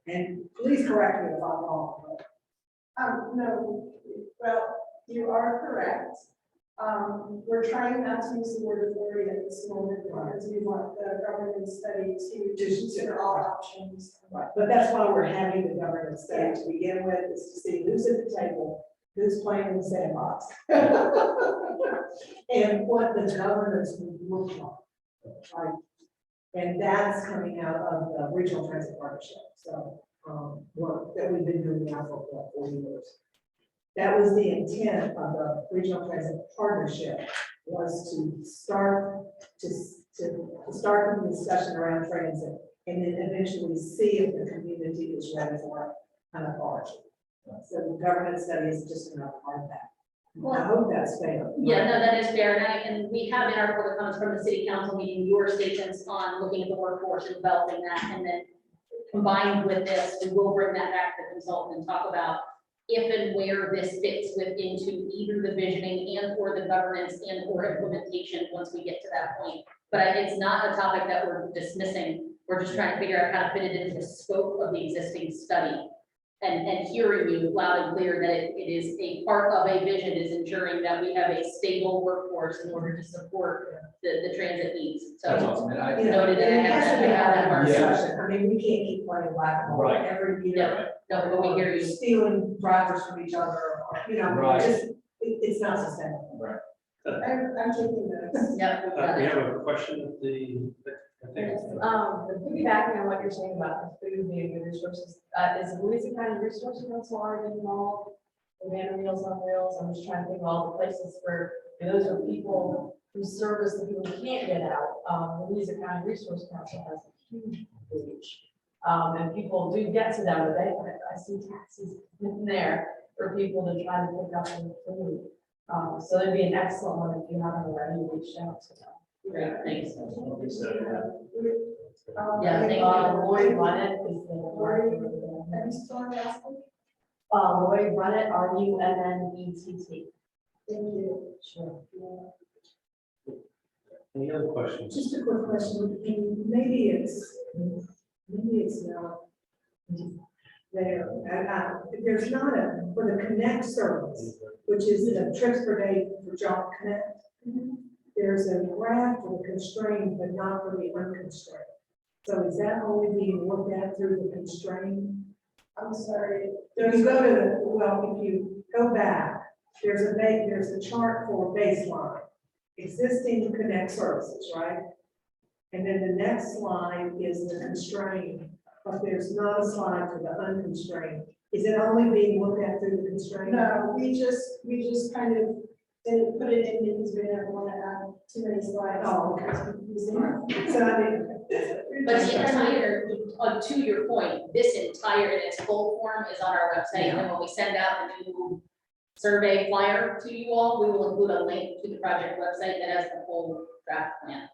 And please correct me if I'm wrong. No, well, you are correct. We're trying not to use the word authority at this moment because we want the government study to consider all options. Right, but that's why we're having the government study to begin with, is to see who's at the table, who's playing in the sandbox. And what the governance would look like, right? And that's coming out of the regional transit partnership, so, work that we've been doing now for about 4 years. That was the intent of the regional transit partnership, was to start the discussion around transit, and then eventually see if the community is ready for an authority. So the governance study is just another part of that. Well, I hope that's fair. Yeah, no, that is fair, and we have in our public comments from the city council meeting, your statements on looking at the workforce and developing that, and then combined with this, we will bring that back to the consultant and talk about if and where this fits into either the visioning and or the governance and or implementation once we get to that point. But it's not a topic that we're dismissing. We're just trying to figure out how to fit it into the scope of the existing study. And hearing you loud and clear that it is a part of a vision is ensuring that we have a stable workforce in order to support the transit needs. So That's awesome. And I, You know, noted that and I it have has that to be we have out of our Yeah. discussion. I mean, we can't keep playing whack-a-mole Right. every year. Yeah. No, but we hear you. Stealing drivers from each other, or, you know, Right. just, it's not sustainable. right. I'm taking notes. Yep, we've got We it. have a question at the, I think. Piggybacking on what you're saying about the food being good resources, is the Louisiana County Resource Council already involved? The Man of Meals on Wheels, I'm just trying to think of all the places where those are people who service the people who can't get out. The Louisiana County Resource Council has a huge reach. And people do get to them, but I see taxis in there for people to try to pick up their food. So it'd be an excellent one if you haven't already reached out to them. Great, thanks. Um, Yeah, thank you. Lloyd Runnett is the. Are you still on that? Lloyd Runnett, RUNNETT. Thank you. Sure. Any other questions? Just a quick question, and maybe it's not there. There's not for the Connect service, which is the trips per day for Job Connect. There's a graph for the constrained, but not for the unconstrained. So is that only being looked at through the constrained? I'm sorry. If you go to if you go back, there's a chart for baseline, existing Connect services, right? And then the next slide is the constrained, but there's not a slide for the unconstrained. Is it only being looked at through the constrained? No, we just kind of didn't put it in because we didn't want to add too many slides. Oh, okay. So I mean. But the entire, to your point, this entire, in its full form is on our website, and when we send out the new survey flyer to you all, we will include a link to the project website that has the full draft plan.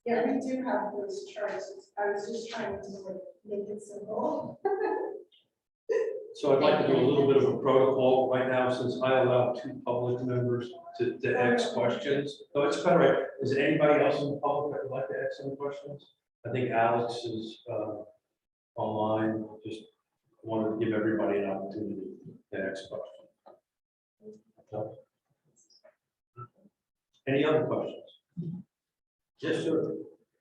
Yeah, we do have those charts. I was just trying to make it simple. So I'd like to do a little bit of a protocol right now, since I allow 2 public members to ask questions. So it's kind of right. Is there anybody else in the public that would like to ask some questions? I think Alex is online. Just wanted to give everybody an opportunity to ask questions. Any other questions? Yes, sir.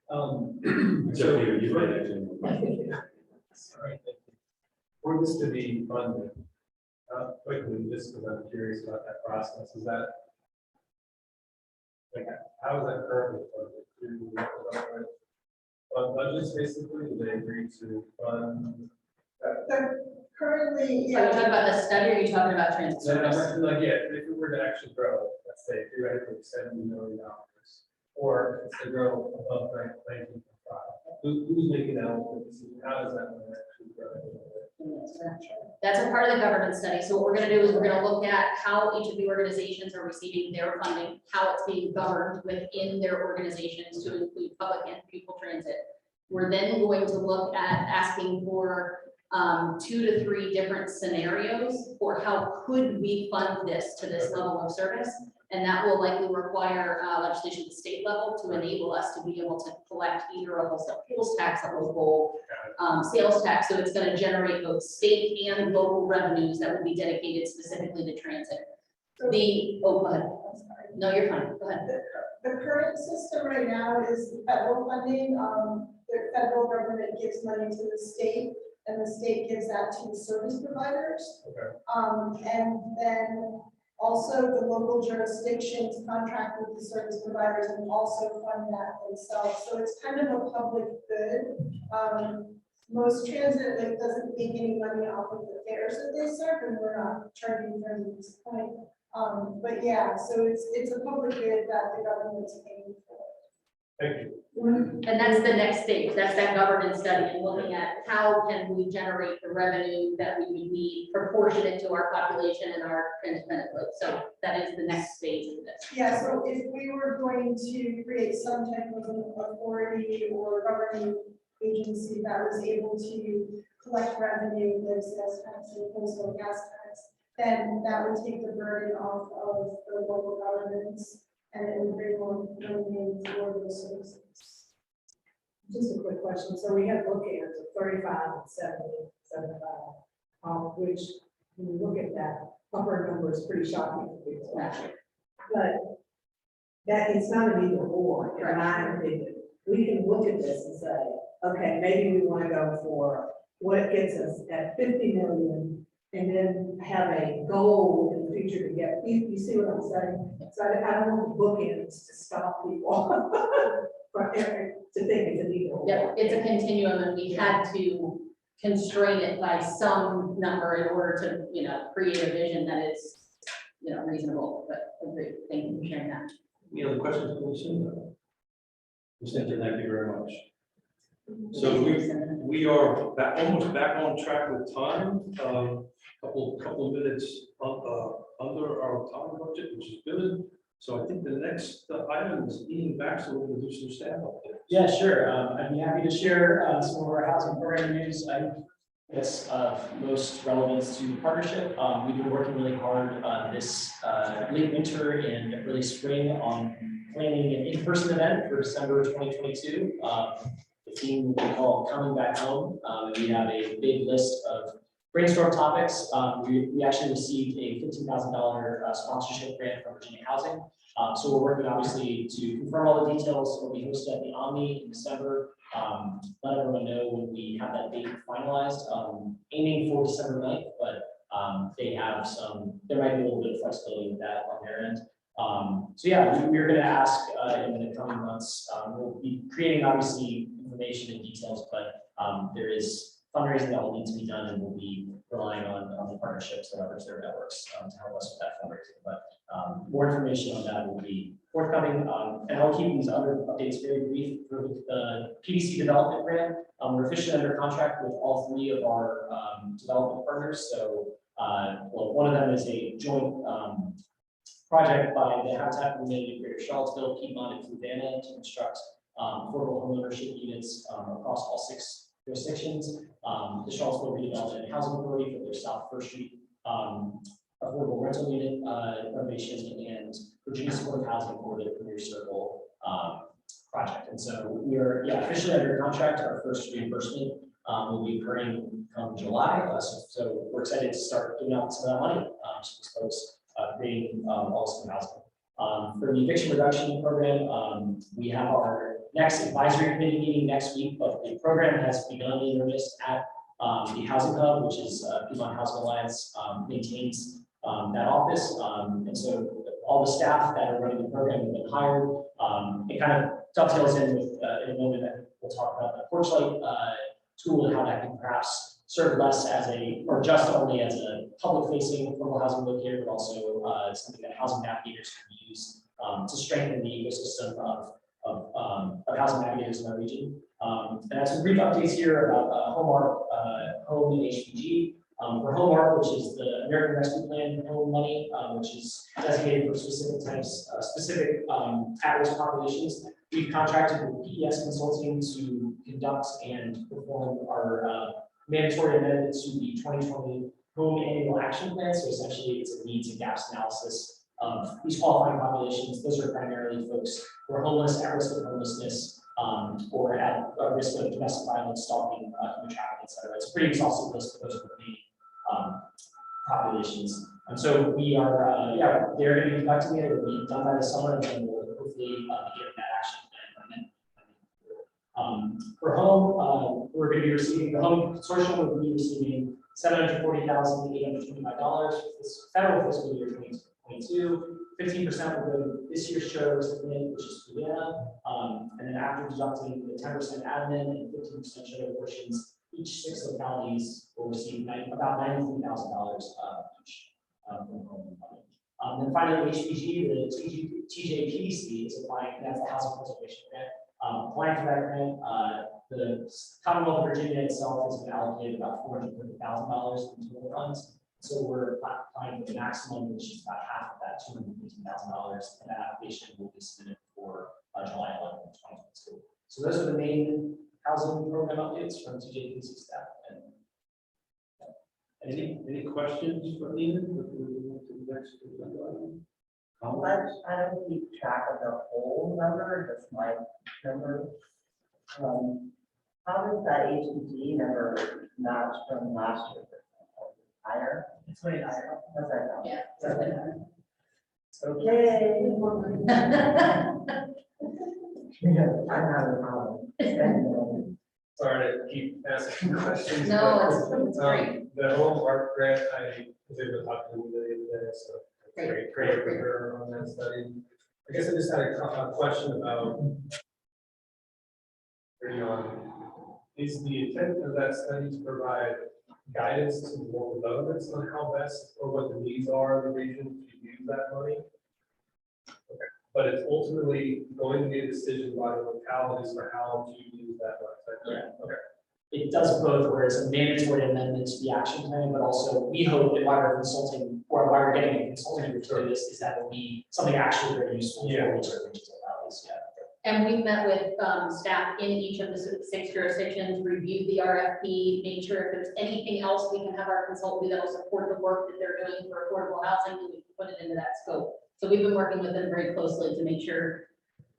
So you can ask. Sorry. For this to be funded, quickly, just because I'm curious about that process, is that, like, how is that currently funded? Do fund budgets, basically, do they agree to fund? Currently, Are you yeah. talking about the study, or are you talking about transit So, service? like, yeah, if it were to actually grow, let's say theoretically $70 million, or it's to grow above 19.5, who's making that ultimate decision? How does that one actually grow? That's a part of the government study. So what we're gonna do is we're gonna look at how each of the organizations are receiving their funding, how it's being governed within their organizations to include public and pupil transit. We're then going to look at asking for 2 to 3 different scenarios for how could we fund this to this level of service. And that will likely require legislation at the state level to enable us to be able to collect either a wholesale fuels tax, a local sales tax. So it's going to generate both state and local revenues that will be dedicated specifically to transit. Go ahead. I'm sorry. No, you're fine. Go ahead. The current system right now is federal funding. The federal government gives money to the state, and the state gives that to the service providers. Okay. And then also the local jurisdictions contract with the service providers and also fund that themselves. So it's kind of a public good. Most transit like doesn't make any money off of the fares that they serve, and we're not charging them at this point. But yeah, so it's a public good that the government's paying for. Thank you. And that's the next stage. That's that governance study and looking at how can we generate the revenue that we would need proportionate to our population and our transit benefit. So that is the next phase of this. Yeah, so if we were going to create some type of an authority or governing agency that was able to collect revenue, like sales tax and postal gas tax, then that would take the burden off of the local governments and it would bring more money in for those services. Just a quick question. So we have bookends of 35 and 70, 75, which when you look at that upper number is pretty shocking for people. But that it's not an either or, in my opinion. We can look at this and say, okay, maybe we want to go for what gets us at 50 million and then have a goal in in the future to get, you see what I'm saying? So I don't want bookends to stop people from, to think it's a deal. Yeah, it's a continuum, and we had to constrain it by some number in order to, you know, create a vision that is, you know, reasonable, but agree. Thank you for sharing that. Any other questions for Lucinda? Lucinda, thank you very much. So we are back, almost back on track with time. Couple of minutes under our time budget, which is good. So I think the next item is Ian Baxter. We're going to do some staff updates. Yeah, sure. I'd be happy to share some of our housing program news. I guess most relevance to the partnership. We've been working really hard this late winter and early spring on planning an in-person event for December 2022. The theme we call Coming Back Home. We have a big list of brainstorm topics. We actually received a $15,000 sponsorship grant from Virginia Housing. So we're working obviously to confirm all the details. We'll be hosted at the Omni in December. Let everyone know when we have that date finalized. Aiming for December 9th, but they have there might be a little bit of flexibility with that on their end. So yeah, we're going to ask in the coming months. We'll be creating obviously information and details, but there is fundraising that will need to be done, and we'll be relying on the partnerships that leverage their networks to help us with that fundraising. But more information on that will be forthcoming, and I'll keep these other updates very brief. For the Pdc Development Grant, we're officially under contract with all three of our development partners. So, well, one of them is a joint project by the Habitat for Humanity Greater Charlottesville, Piedmont, and Fluvanna to construct affordable homeownership units across all 6 jurisdictions. The Charlottesville Redevelopment and Housing Authority for their South First Street affordable rental unit renovation, and Virginia Supportive Housing for the Premier Circle project. And so we are officially under contract. Our first reimbursement will be occurring come July. So we're excited to start giving out some of that money to these folks creating also housing. For the eviction reduction program, we have our next advisory committee meeting next week, but the program has begun in earnest at the Housing Hub, which is Piedmont Housing Alliance maintains that office. And so all the staff that are running the program have been hired. It kind of dovetails in with in a moment that we'll talk about the porch light tool and how that can perhaps serve less as or just only as a public facing affordable housing locator, but also something that housing navigators can use to strengthen the ecosystem of housing navigators in our region. And I have some brief updates here about home and HPG. For HOME-ARC, which is the American Rescue Plan home money, which is designated for specific types, specific at-risk populations. We've contracted with PES Consulting to conduct and perform our mandatory amendment to the 2020 Home Annual Action Plan. So essentially, it's a needs and gaps analysis of these qualifying populations. Those are primarily folks who are homeless, at risk of homelessness, or at risk of domestic violence, stalking, human trafficking, et cetera. It's a pretty exhaustive list of those remaining populations. And so we are, they're going to be conducting it. It will be done by the summer, and then we'll hopefully be getting that action plan. For home, we're going to be receiving, the home consortium will be receiving $740,825 for this federal fiscal year 2022. 15% will go to this year's share recipient, which is Fluvanna, and then after deducting the 10% admin and 15% share portions, each 6 localities will receive about $93,000 each from home funding. Then finally, HPG, the TJPDC is applying, that's the Housing Preservation Grant. Applying for that grant, the Commonwealth of Virginia itself has been allocated about $450,000 in total funds. So we're applying for the maximum, which is about half of that, $215,000, and that application will be submitted for July 11th, 2022. So those are the main housing program updates from TJPDC staff. Any questions for Ian before we move to the next item? I don't keep track of the whole number, just my number. How does that HPG number match from last year? Higher? It's way higher. What's that now? Yeah. Okay. I'm having a problem. sorry to keep asking questions. No, but, it's great. The whole art grant, I was able to talk to Lily the other day, so great for her on that study. I guess I just had a question about, is the intent of that study to provide guidance to local governments on how best or what the needs are in the region to use that money? Okay, but it's ultimately going to be a decision by the localities for how to use that money. Yeah. Okay. It does both, where it's a mandatory amendment to the action plan, but also we hope that why we're consulting, or why we're getting a consulting group to do this, is that will be something actually very useful for research localities, yeah. And we met with staff in each of the 6 jurisdictions, reviewed the RFP, made sure if there's anything else we can have our consultant do that will support the work that they're doing for affordable housing, we can put it into that scope. So we've been working with them very closely to make sure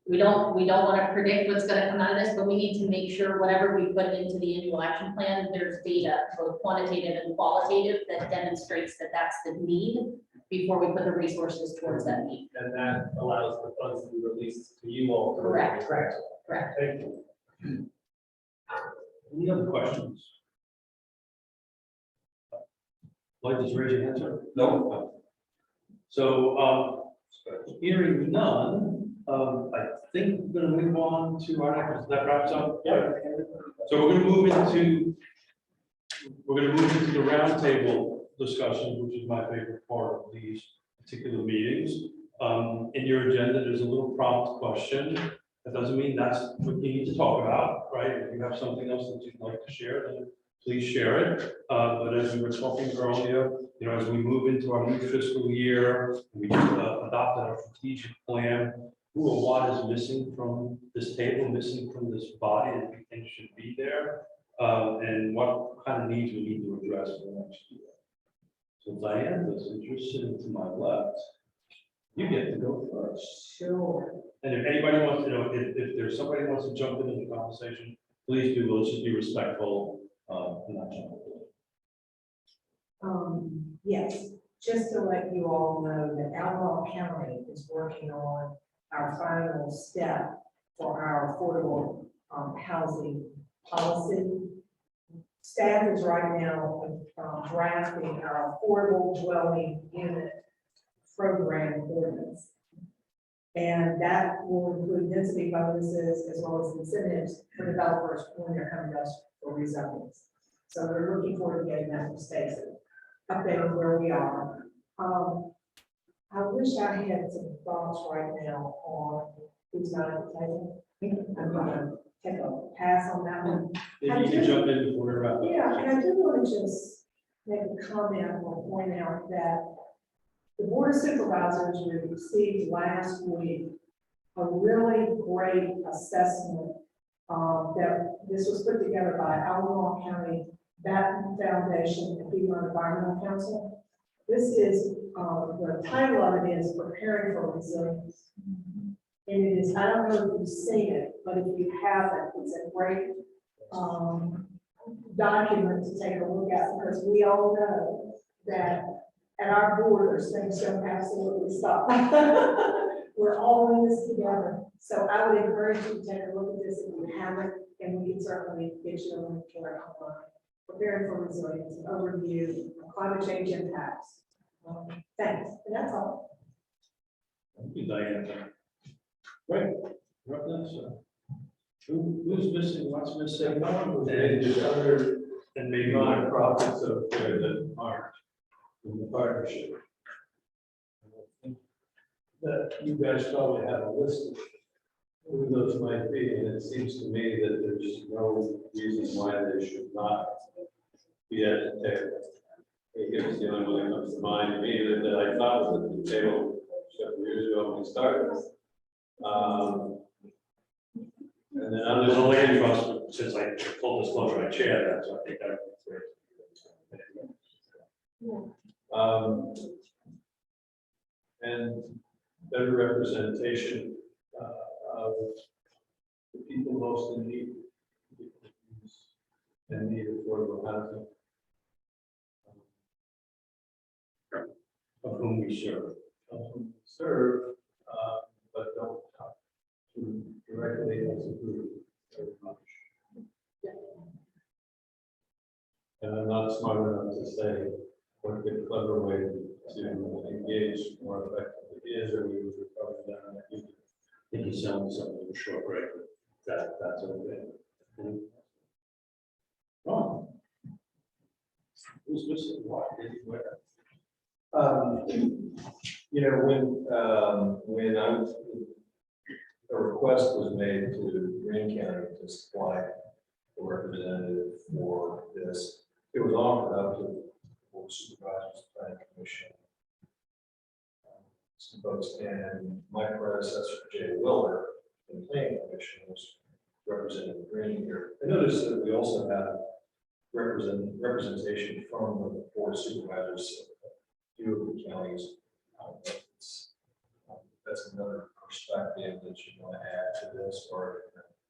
we don't want to predict what's going to come out of this, but we need to make sure whatever we put into the annual action plan, there's data, both quantitative and qualitative, that demonstrates that that's the need before we put the resources towards that need. And that allows the funds to be released to you all. Correct. Correct. Correct. Thank you. Any other questions? Like, just raise your hand, sir. No. So, hearing none, I think we're gonna move on to our next, that wraps up. Yeah. So we're gonna move into the roundtable discussion, which is my favorite part of these particular meetings. In your agenda, there's a little prompt question. That doesn't mean that's what you need to talk about, right? If you have something else that you'd like to share, then please share it. But as we were talking earlier, as we move into our new fiscal year, we just adopted our strategic plan. Who or what is missing from this table, missing from this body that we think should be there, and what kind of needs we need to address for the next year. So Diana, since you're sitting to my left, you get to go first. Sure. And if anybody wants to know, if there's somebody who wants to jump into the conversation, please do. Let's just be respectful, and not jump in. Yes, just to let you all know that Albemarle County is working on our final step for our affordable housing policy. Staff is right now drafting our affordable dwelling unit program ordinance. And that will include density bonuses as well as incentives for developers when they're coming to us for rezonings. So we're looking forward to getting that from Stacy, updating where we are. I wish I had some thoughts right now on who's not at the table. I'm gonna take a pass on that one. If you can jump in before we wrap up. Yeah, and I do want to just make a comment or point out that the Board of Supervisors received last week a really great assessment that this was put together by Albemarle County Batten Foundation and Piedmont Environmental Council. This is, the title of it is Preparing for Resilience. And it is, I don't know if you've seen it, but if you haven't, it's a great document to take a look at, because we all know that at our borders, things don't absolutely stop. We're all in this together. So I would encourage you to take a look at this if you haven't, and we can certainly get you a link for it online. Preparing for Resilience, an overview of climate change impacts. Thanks, and that's all. Thank you, Diana. Great. You're up next, sir. Who's missing? What's missing? And there's other, and maybe nonprofits out there that aren't in the partnership. That you guys probably have a list of who those might be, and it seems to me that there's just no reason why they should not be at the table. I guess the only one that comes to mind to me that I thought was at the table several years ago when we started. And then I'm just only trust, since I full disclosure, I chair that, so I think that would be great. And better representation of the people most in need and need affordable housing, of whom we serve, but don't talk to directly as a group very much. And I'm not smart enough to say what the clever way to engage more effectively is, or we would probably down. I think you sound something of a short break, but that's okay. Oh. Who's missing what? Where? You know, when I was, a request was made to Green County to supply a representative for this, it was offered up to the Board of Supervisors, Planning Commission, some folks, and my predecessor, Jay Willer, in the Planning Commission, was Representative Green here. I noticed that we also have representation from the Board of Supervisors, a few of the counties. That's another perspective that you want to add to this, or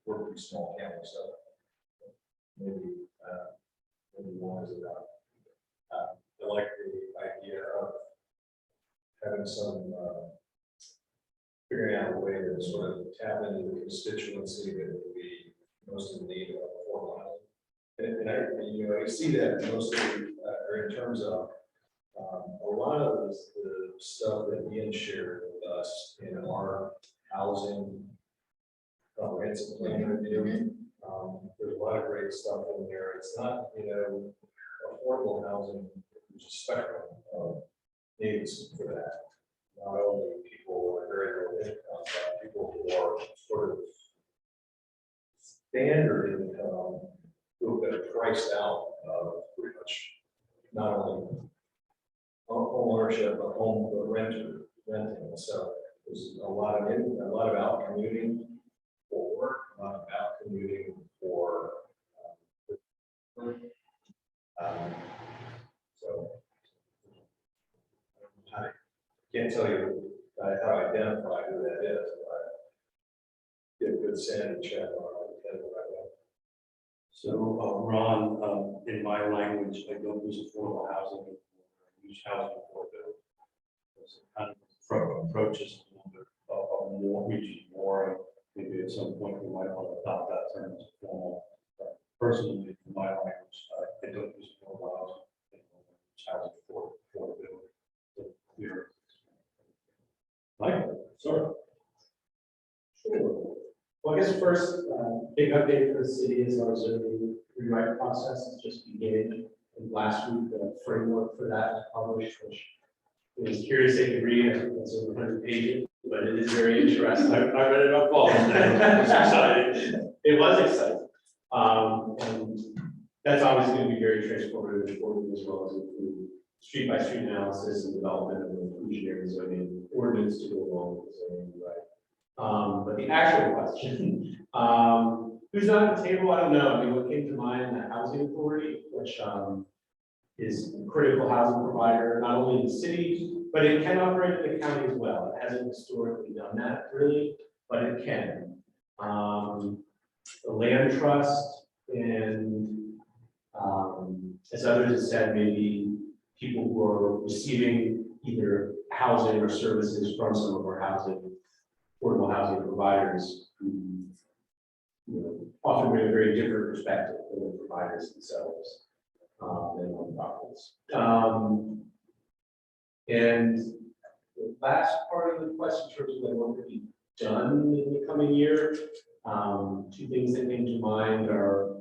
we're a pretty small county, so maybe one is about. I like the idea of having some figuring out a way to sort of tap into the constituency that would be most in need of affordable housing. And I see that mostly or in terms of a lot of the stuff that Ian shared with us in our housing comprehensive plan review. There's a lot of great stuff in there. It's not, affordable housing, there's a spectrum of needs for that. Not only people who are very low income, but people who are sort of standard income who have been priced out of pretty much not only home ownership, but renting. So there's a lot of out commuting for work, a lot of out commuting for so I can't tell you how to identify who that is, but get a good sanity check on it. So, Ron, in my language, I don't use affordable housing, I use housing affordability. There's a kind of approaches a little bit of more, more. Maybe at some point we might want to adopt that term as a formal. Personally, in my language, I don't use affordable housing. I use housing affordability. So we're Michael, sorry. Sure. Well, I guess first, big update for the city is our zoning rewrite process is just beginning. And last week, the framework for that published, which is curious they could read. I think it's over 100 pages, but it is very interesting. I read it up all. It was exciting. It was exciting. And that's obviously going to be very transformative for you, as well as include street by street analysis and development of inclusionary zoning ordinance to go along with the zoning rewrite. But the actual question, who's not at the table? I don't know. I mean, what came to mind, the housing authority, which is a critical housing provider, not only in the city, but it can operate in the county as well. It hasn't historically done that really, but it can. The land trust and as others have said, maybe people who are receiving either housing or services from some of our affordable housing providers who often bring a very different perspective than the providers themselves than nonprofits. And the last part of the question, in terms of what could be done in the coming year, two things that came to mind are,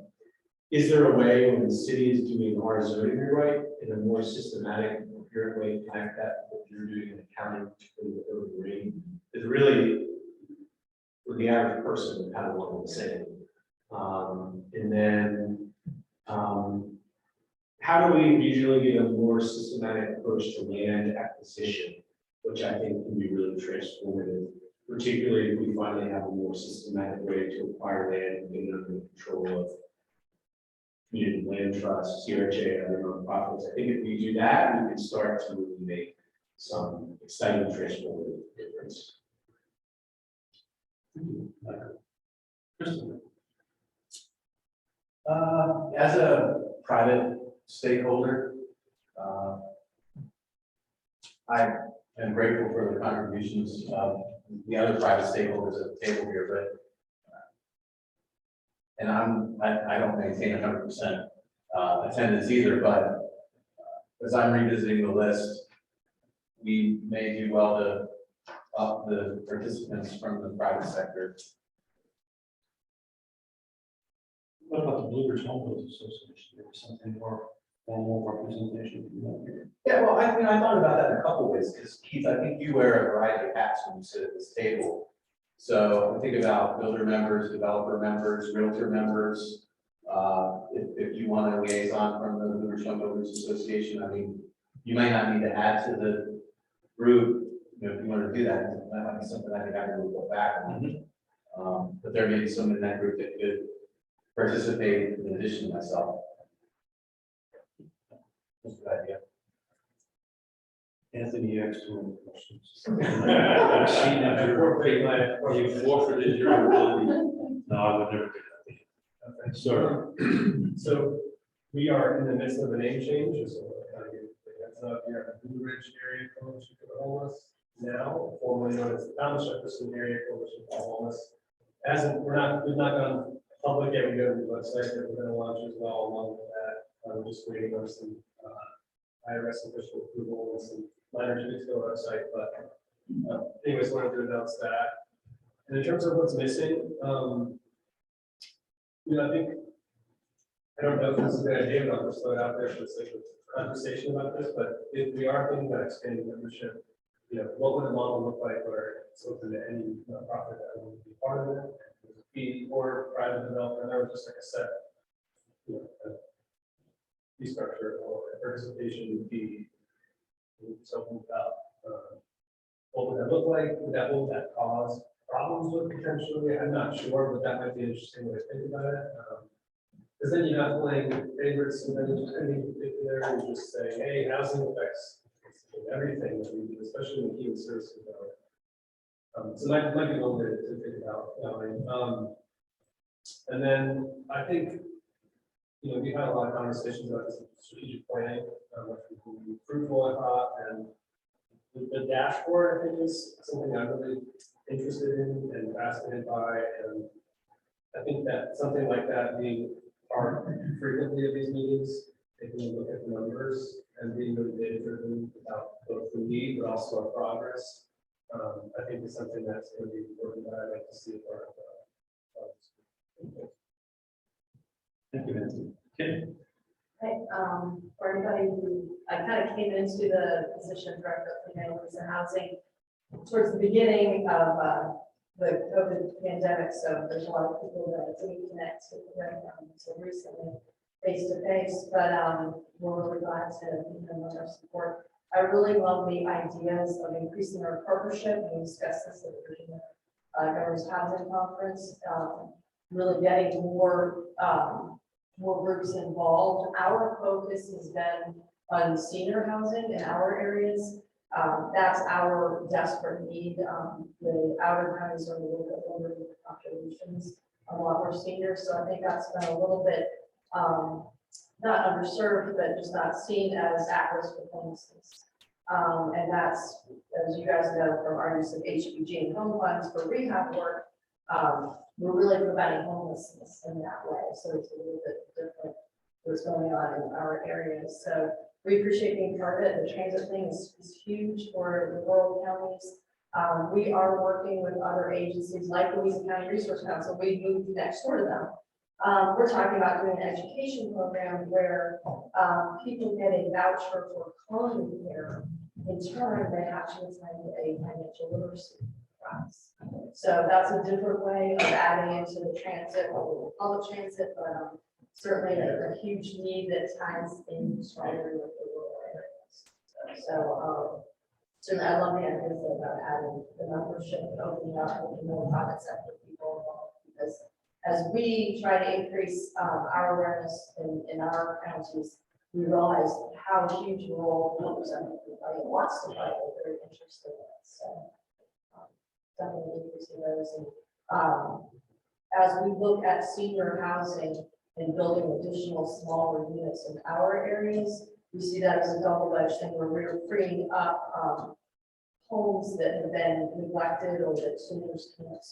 is there a way when the city is doing our zoning rewrite in a more systematic, coherent way to connect that with what you're doing in the county, particularly the urban green? Is really for the average person kind of one the same. And then how do we regionally get a more systematic approach to land acquisition, which I think can be really transformative, particularly if we finally have a more systematic way to acquire land and get it under the control of community land trust, CRJ, and other nonprofits. I think if we do that, we can start to really make some exciting transformative difference. As a private stakeholder, I am grateful for the contributions of the other private stakeholders at the table here, but and I don't maintain 100% attendance either, but as I'm revisiting the list, we may do well to up the participants from the private sector. What about the Blue Ridge Home Builders Association? There was something more formal representation from that here. Yeah, well, I thought about that in a couple ways, because Keith, I think you wear a variety of hats when you sit at this table. So I think about builder members, developer members, realtor members. If you want a liaison from the Blue Ridge Home Builders Association, I mean, you might not need to add to the group, you know, if you want to do that. That might be something I think I can go back on. But there may be someone in that group that could participate in addition to myself. That's a good idea. Anthony, you asked too many questions. You forfeited your ability. No, I would never do that. Okay. Sir. So we are in the midst of a name change, so kind of give the heads up here at the Blue Ridge Area Coalition for the Homeless, now formerly known as the Thomas Jefferson Area Coalition for the Homeless. We've not gone public yet. We go to the website that we're going to launch as well along with that. We're just waiting on some IRS official approval and some minor tweaks to the website, but anyways, wanted to announce that. And in terms of what's missing, I think, I don't know if this is a good idea, but I'll just throw it out there for the sake of conversation about this, but if we are thinking about expanding membership, what would the model look like where it's open to any nonprofit that would be part of it? Fee or private development, there was just like a set, fee structure or participation fee. Something about what would that look like? What would that cause problems with potentially? I'm not sure, but that might be an interesting way to think about it. Because then you're not playing favorites and then any particular and just say, hey, housing affects everything that we do, especially in the human services. So that might be one way to think about that. And then I think, we had a lot of conversations about this strategic planning, which would be fruitful, I thought, and the dashboard, I think, is something I'm really interested in and fascinated by, and I think that something like that being part frequently of these meetings, taking a look at the numbers and being really data driven about both the need but also our progress. I think is something that's going to be important that I'd like to see as part of Thank you, Anthony. Okay. For anybody who, I kind of came into the position of director of families and housing towards the beginning of the COVID pandemic, so there's a lot of people that didn't connect with them until recently face to face, but we're really glad to give them our support. I really love the ideas of increasing our partnership. We discussed this at the Virginia Governor's Housing Conference, really getting more groups involved. Our focus has been on senior housing in our areas. That's our desperate need. The outer counties are a little bit older with populations, a lot more seniors. So I think that's been a little bit not underserved, but just not seen as at-risk for homelessness. And that's, as you guys know, from our use of HPG and home funds for rehab work, we're really preventing homelessness in that way. So it's a little bit different what's going on in our areas. So we appreciate being part of it. The transit thing is huge for the rural counties. We are working with other agencies like Louisiana County Resource Council. We moved next door to them. We're talking about doing an education program where people get a voucher for car repair. In turn, they actually attend a financial literacy class. So that's a different way of adding into the transit, public transit, but certainly a huge need that ties in strongly with the rural areas. So certainly I love the ideas about adding the membership and opening up with more private sector people involved, because as we try to increase our awareness in our counties, we realize how huge a role everybody wants to play. They're very interested in it. So definitely increasing those. And as we look at senior housing and building additional smaller units in our areas, we see that as a double-edged thing where we're freeing up homes that have been neglected or that seniors can't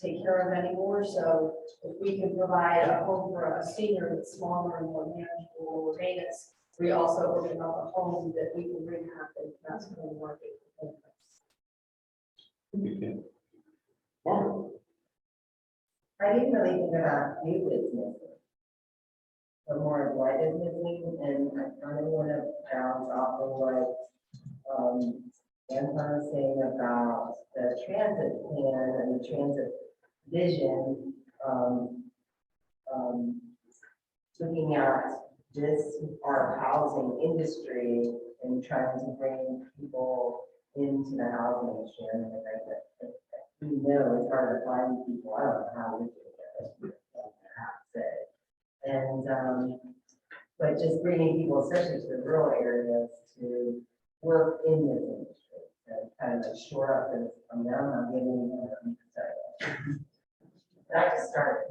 take care of anymore. So if we can provide a home for a senior that's smaller and more manageable maintenance, we also open up a home that we can rehab and that's going to work. I didn't really think about new businesses. But more blighted business, and I kind of want to bounce off of what Anton was saying about the transit plan and the transit vision. Looking at this, our housing industry, and trying to bring people into the housing industry. And I think that we know it's hard to find people. I don't know how we do it. I have to say. And, but just bringing people, especially to the rural areas, to work in this industry, and kind of like shore up and I'm not getting, sorry. I just started.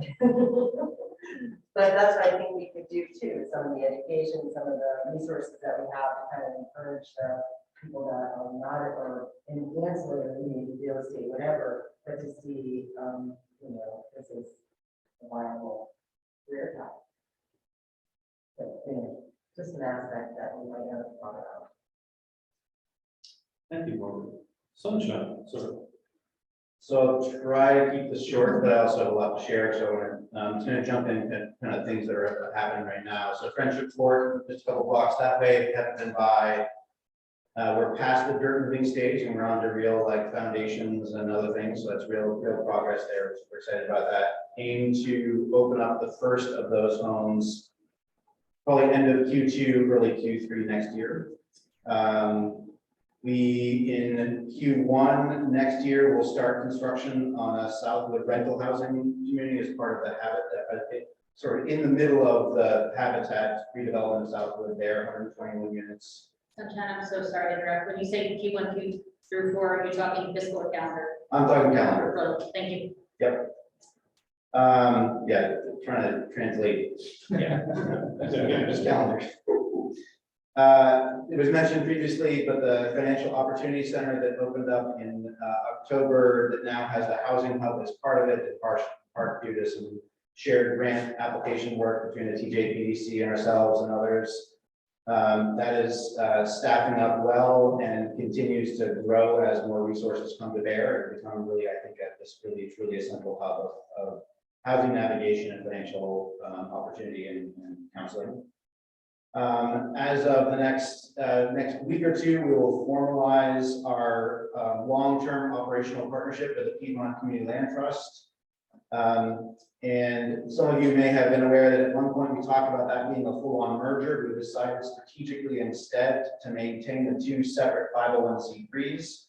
But that's what I think we could do too, some of the education, some of the resources that we have to kind of encourage the people that are not, or in ancillary, real estate, whatever, but to see, you know, this is a viable career path. But, you know, just an aspect that we might not have thought about. Thank you, Margaret. Sunshine, sir. So I'll try to keep this short, but I also have a lot to share. So I'm just going to jump in kind of things that are happening right now. So Friendship Court, just a couple blocks that way, haven't been by. We're past the dirt moving stage and we're on to real like foundations and other things. So that's real progress there. We're excited about that. Aim to open up the first of those homes probably end of Q2, early Q3 next year. We in Q1 next year will start construction on a Southwood rental housing community as part of the Habitat, sort of in the middle of the Habitat redevelopment of Southwood there, 121 units. Sunshine, I'm so sorry to interrupt. When you say Q1, Q through 4, are you talking fiscal or calendar? I'm talking calendar. Oh, thank you. Yep. Yeah, trying to translate. Yeah. Just calendar. It was mentioned previously, but the Financial Opportunity Center that opened up in October that now has the housing hub as part of it, in part due to some shared grant application work between the Pdc and ourselves and others. That is staffing up well and continues to grow as more resources come to bear and become really, I think, this really truly a central hub of housing navigation and financial opportunity and counseling. As of the next week or two, we will formalize our long-term operational partnership with the Piedmont Community Land Trust. And some of you may have been aware that at one point we talked about that being a full-on merger. We decided strategically instead to maintain the two separate 501c3s,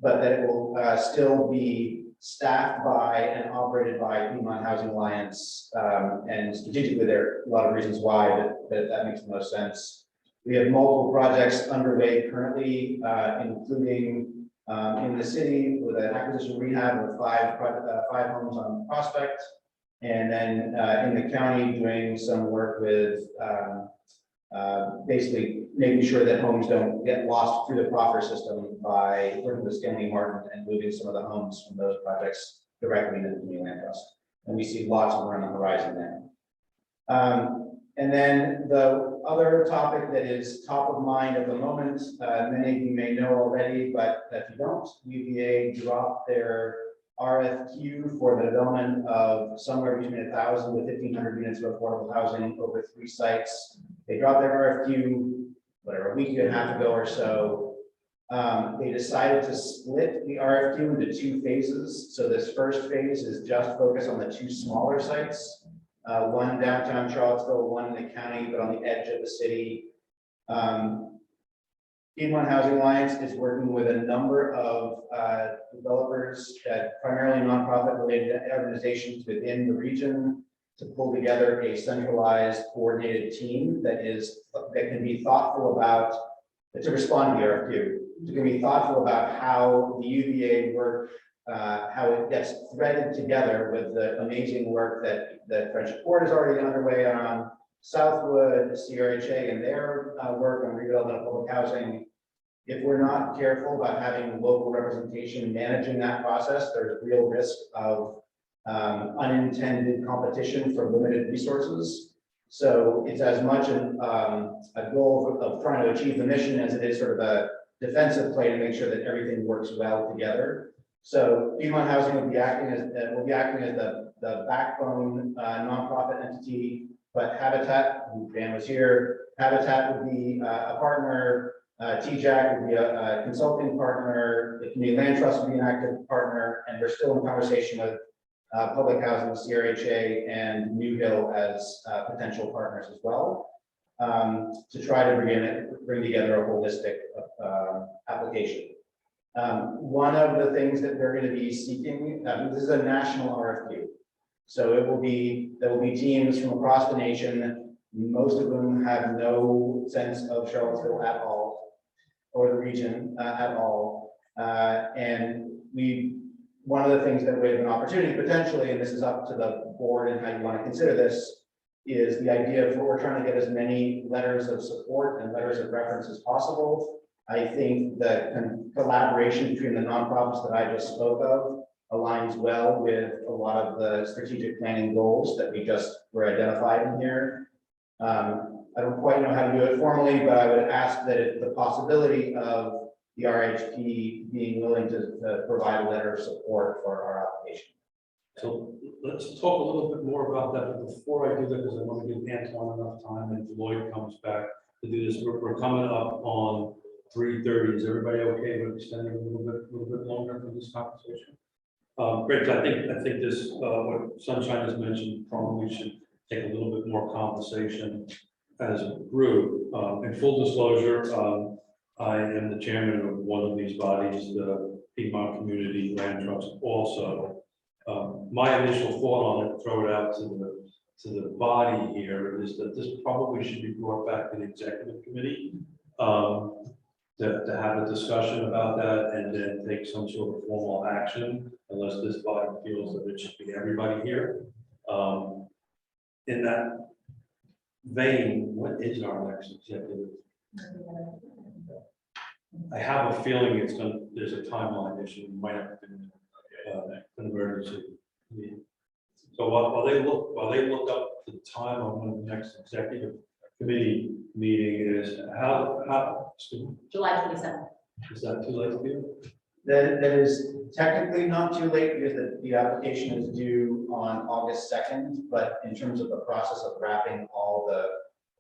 but that it will still be staffed by and operated by Piedmont Housing Alliance. And strategically, there are a lot of reasons why that makes the most sense. We have multiple projects underway currently, including in the city with an acquisition rehab of five homes on Prospect. And then in the county doing some work with basically making sure that homes don't get lost through the proffer system by working with Stanley Martin and moving some of the homes from those projects directly into the Community Land Trust. And we see lots more on the horizon there. And then the other topic that is top of mind at the moment, many of you may know already, but if you don't, UVA dropped their RFQ for the development of somewhere between 1,000 to 1,500 units of affordable housing over 3 sites. They dropped their RFQ, whatever, a week and a half ago or so. They decided to split the RFQ into 2 phases. So this first phase is just focused on the 2 smaller sites, one downtown Charlottesville, one in the county, but on the edge of the city. Piedmont Housing Alliance is working with a number of developers, primarily nonprofit related organizations within the region, to pull together a centralized coordinated team that can be thoughtful about, to respond to the RFQ, to can be thoughtful about how the UVA work, how it gets threaded together with the amazing work that the Friendship Court is already underway on, Southwood, CRHA, and their work on redevelopment of public housing. If we're not careful about having local representation managing that process, there's real risk of unintended competition for limited resources. So it's as much a goal of trying to achieve the mission as it is sort of a defensive play to make sure that everything works well together. So Piedmont Housing will be acting as the backbone nonprofit entity, but Habitat, who Dan was here, Habitat would be a partner, TJAC would be a consulting partner, the Community Land Trust would be an active partner, and we're still in conversation with Public Housing, CRHA, and New Hill as potential partners as well, to try to bring together a holistic application. One of the things that they're going to be seeking, this is a national RFQ. So there will be teams from across the nation. Most of them have no sense of Charlottesville at all, or the region at all. And one of the things that we have an opportunity potentially, and this is up to the board and how you want to consider this, is the idea of we're trying to get as many letters of support and letters of reference as possible. I think the collaboration between the nonprofits that I just spoke of aligns well with a lot of the strategic planning goals that we just were identified in here. I don't quite know how to do it formally, but I would ask that if the possibility of the RHP being willing to provide a letter of support for our application. So let's talk a little bit more about that, but before I do that, because I want to give Antoine enough time and Lloyd comes back to do this. We're coming up on 3:30. Is everybody okay with extending a little bit longer for this conversation? Great. I think this what Sunshine has mentioned probably should take a little bit more conversation as a group. In full disclosure, I am the chairman of one of these bodies, the Piedmont Community Land Trust. Also, my initial thought on it, throw it out to the body here, is that this probably should be brought back to the executive committee. To have a discussion about that and then take some sort of formal action, unless this body feels that it should be everybody here. In that vein, what is our next executive? I have a feeling there's a timeline issue. We might have to do an emergency meeting. So while they look up the time on when the next executive committee meeting is, July 27th. Is that too late for you? That is technically not too late because the application is due on August 2nd, but in terms of the process of wrapping all the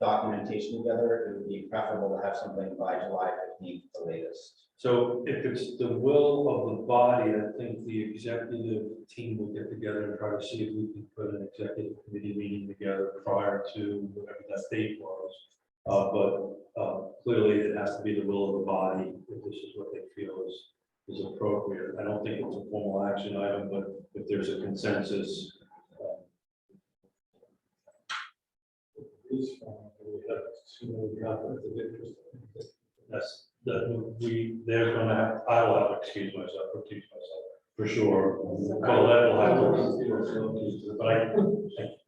documentation together, it would be preferable to have something by July 15th, the latest. So if it's the will of the body, I think the executive team will get together and try to see if we can put an executive committee meeting together prior to whatever that date was. But clearly it has to be the will of the body if this is what they feel is appropriate. I don't think it's a formal action item, but if there's a consensus. They're going to have, I will have to excuse myself, for sure. Colette will have to, but I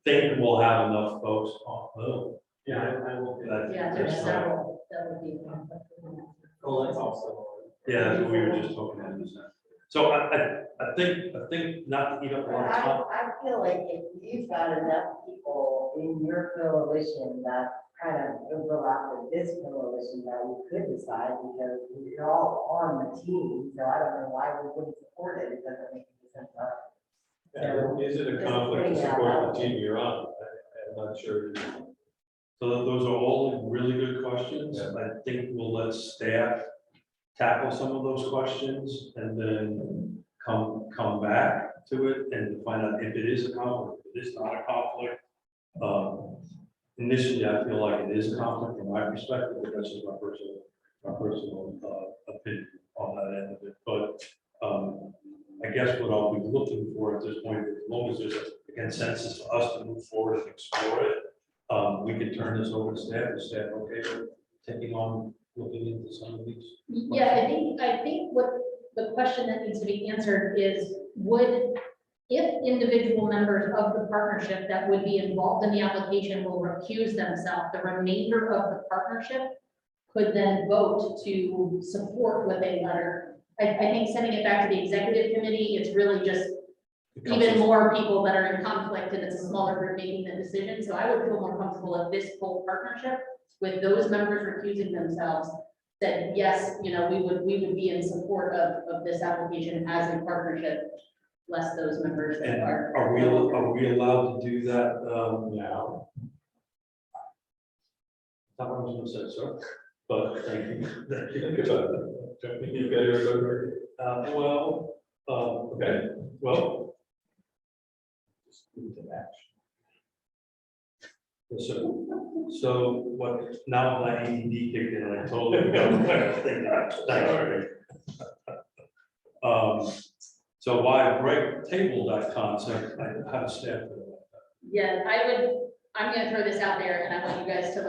think we'll have enough folks on. Oh, Yeah, I will. Yeah, there's several that would be. Colette's also. Yeah, that's what we were just talking about. So I think not to eat up a lot of time. I feel like if you've got enough people in your coalition that kind of overlap with this coalition, that we could decide, because you're all on the team, so I don't know why we wouldn't support it. It doesn't make any sense. Is it a conflict to support the team you're on? I'm not sure. So those are all really good questions. I think we'll let staff tackle some of those questions and then come back to it and find out if it is a conflict, if it is not a conflict. Initially, I feel like it is a conflict from my perspective, but that's just my personal opinion on that end of it. But I guess what I'll be looking for at this point, as long as there's a consensus for us to move forward and explore it, we can turn this over to staff. Is staff okay with taking on looking into some of these? Yeah, I think what the question that needs to be answered is, if individual members of the partnership that would be involved in the application will recuse themselves, the remainder of the partnership could then vote to support with a letter. I think sending it back to the executive committee, it's really just even more people that are in conflict, and it's a smaller group making the decision. So I would feel more comfortable if this whole partnership, with those members recusing themselves, said, yes, we would be in support of this application as a partnership, less those members that And are. are we allowed to do that now? Not what I was gonna say, sir, but thank you. Okay, well. Yes, sir. So what, now my AED kicked in, and I totally forgot what I was thinking. So why break table that concept? I have a staff. Yeah, I'm gonna throw this out there, and I want you guys to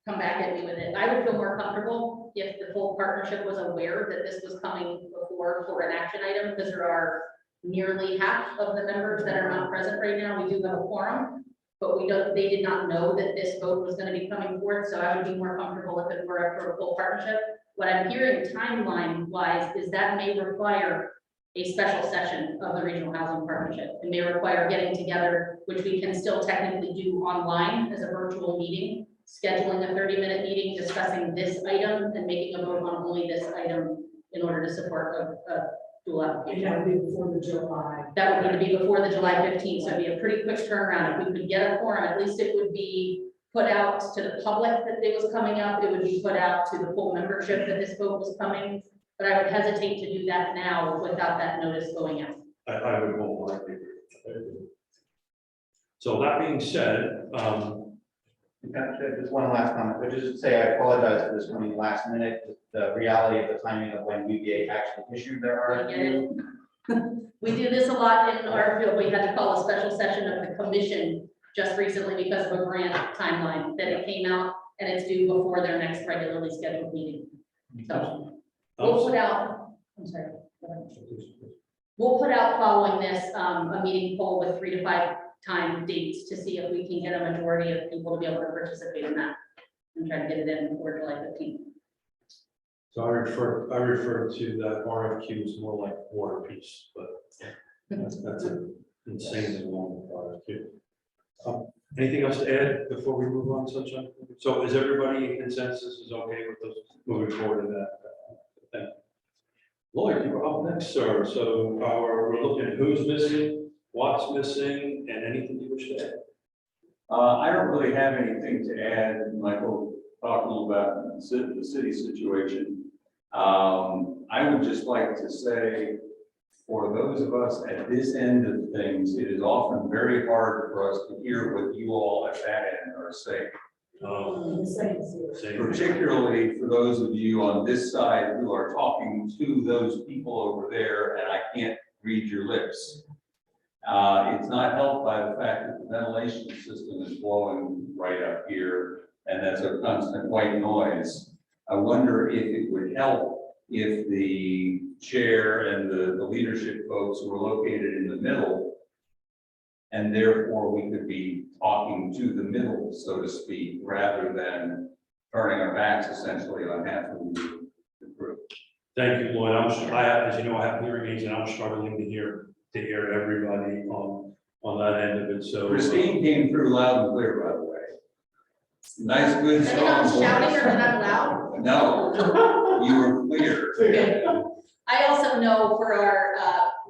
come back at me with it. I would feel more comfortable if the whole partnership was aware that this was coming before for an action item, because there are nearly half of the members that are not present right now. We do have a quorum, but they did not know that this vote was gonna be coming forth, so I would be more comfortable if it were for a full partnership. What I'm hearing timeline wise is that may require a special session of the Regional Housing Partnership. It may require getting together, which we can still technically do online as a virtual meeting, scheduling a 30-minute meeting, discussing this item and making a vote on only this item in order to support a dual application. And that would be before the July. That would need to be before the July 15th, so it'd be a pretty quick turnaround. If we could get a quorum, at least it would be put out to the public that it was coming up. It would be put out to the full membership that this vote was coming. But I would hesitate to do that now without that notice going out. I would hold my agree. So that being said, Just one last comment, but just to say, I apologize for this coming last minute, the reality of the timing of when UVA actually issued their RFQ. We do this a lot in our field. We had to call a special session of the commission just recently because of a grant timeline that it came out, and it's due before their next regularly scheduled meeting. So we'll put out, I'm sorry. We'll put out following this, a meeting poll with 3 to 5 time dates to see if we can get a majority of people to be able to participate in that and try to get it in before July 15th. so I refer to that RFQ as more like War and Peace, but that's an insanely long RFQ. Anything else to add before we move on, Sunshine? So is everybody in consensus is okay with us moving forward in that? Thank you. Lloyd, you were up next, sir. So we're looking at who's missing, what's missing, and anything you wish to add. I don't really have anything to add. Michael talked a little about the city situation. I would just like to say, for those of us at this end of things, it is often very hard for us to hear what you all at that end are saying. Particularly for those of you on this side who are talking to those people over there, and I can't read your lips. It's not helped by the fact that the ventilation system is blowing right up here, and that's a constant white noise. I wonder if it would help if the chair and the leadership folks were located in the middle, and therefore we could be talking to the middle, so to speak, rather than turning our backs essentially on half of the group. Thank you, Lloyd. As you know, I have hearing aids, and I'm struggling to hear everybody on that end of it. So Christine came through loud and clear, by the way. Nice, good, Are you not strong shouting or voice. not loud? No, you were clear. I also know for our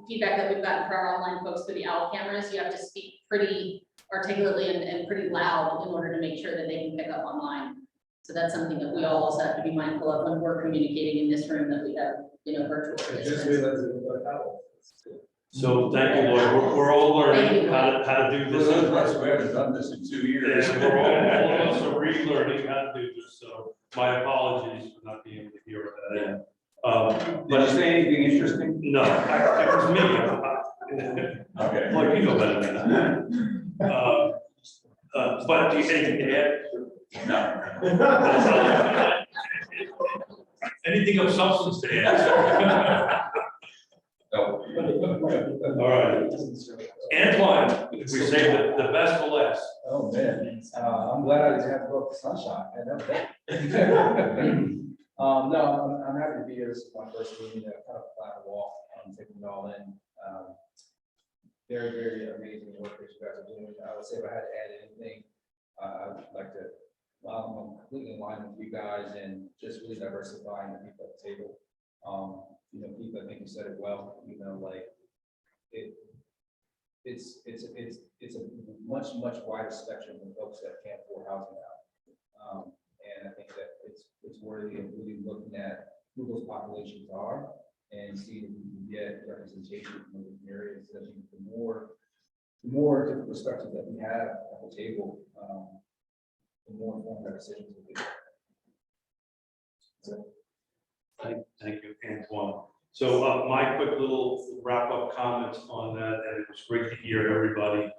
feedback that we've gotten for our online folks through the OWL cameras, you have to speak pretty articulately and pretty loud in order to make sure that they can pick up online. So that's something that we all also have to be mindful of when we're communicating in this room, that we have, virtual participants. So thank you, Lloyd. We're all learning how to do For this. those of us who haven't done this in 2 years. Yeah, we're all of us are relearning how to do this. So my apologies for not being able to hear that. Did you say anything interesting? No, it was me. Okay. Well, you know better than that. But do you have anything to add? No. Anything of substance to add? No. All right. Antoine, we saved the best for last. Oh, man, I'm glad I didn't have to go up to Sunshine. I know that. No, I'm happy to be here. This is my first meeting, kind of flat walk, taking it all in. very, very amazing work that you guys are doing. I would say if I had to add anything, I would like to, I'm completely in line with you guys and just really diversifying the people at the table. You know, Keith, I think you said it well, you know, like it's a much wider spectrum of folks that can't afford housing now. And I think that it's worthy of really looking at who those populations are and see if we can get representation from those areas. I think the more different perspectives that we have at the table, the more informed our decisions will be. So, Thank you, Antoine. So my quick little wrap-up comments on that, and it was great to hear everybody,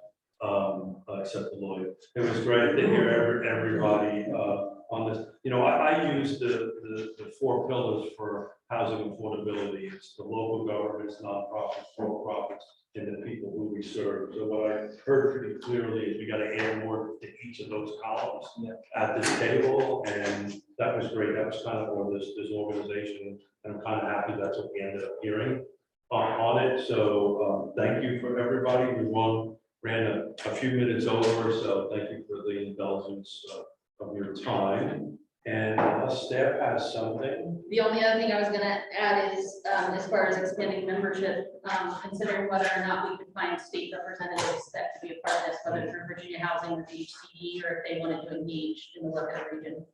except the lawyer. It was great to hear everybody on this. You know, I use the 4 pillars for housing affordability. It's the local governments, nonprofits, for-profits, and the people who we serve. So what I heard pretty clearly is we got to add more to each of those columns at this table, and that was great. That was kind of where this organization, and I'm kind of happy that's what we ended up hearing on it. So thank you for everybody. We ran a few minutes over, so thank you for the indulgence of your time. And staff has something. The only other thing I was gonna add is, as far as expanding membership, considering whether or not we could find state representatives that could be a part of this, whether through Virginia Housing or VHCD, or if they wanted to engage in the work of the region.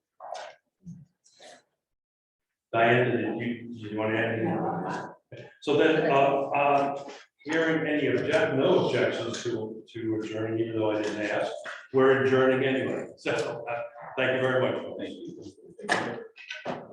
Diane, did you want to add anything? So then, hearing no objections to adjourning, even though I didn't ask, we're adjourning anyway. So thank you very much. Thank you.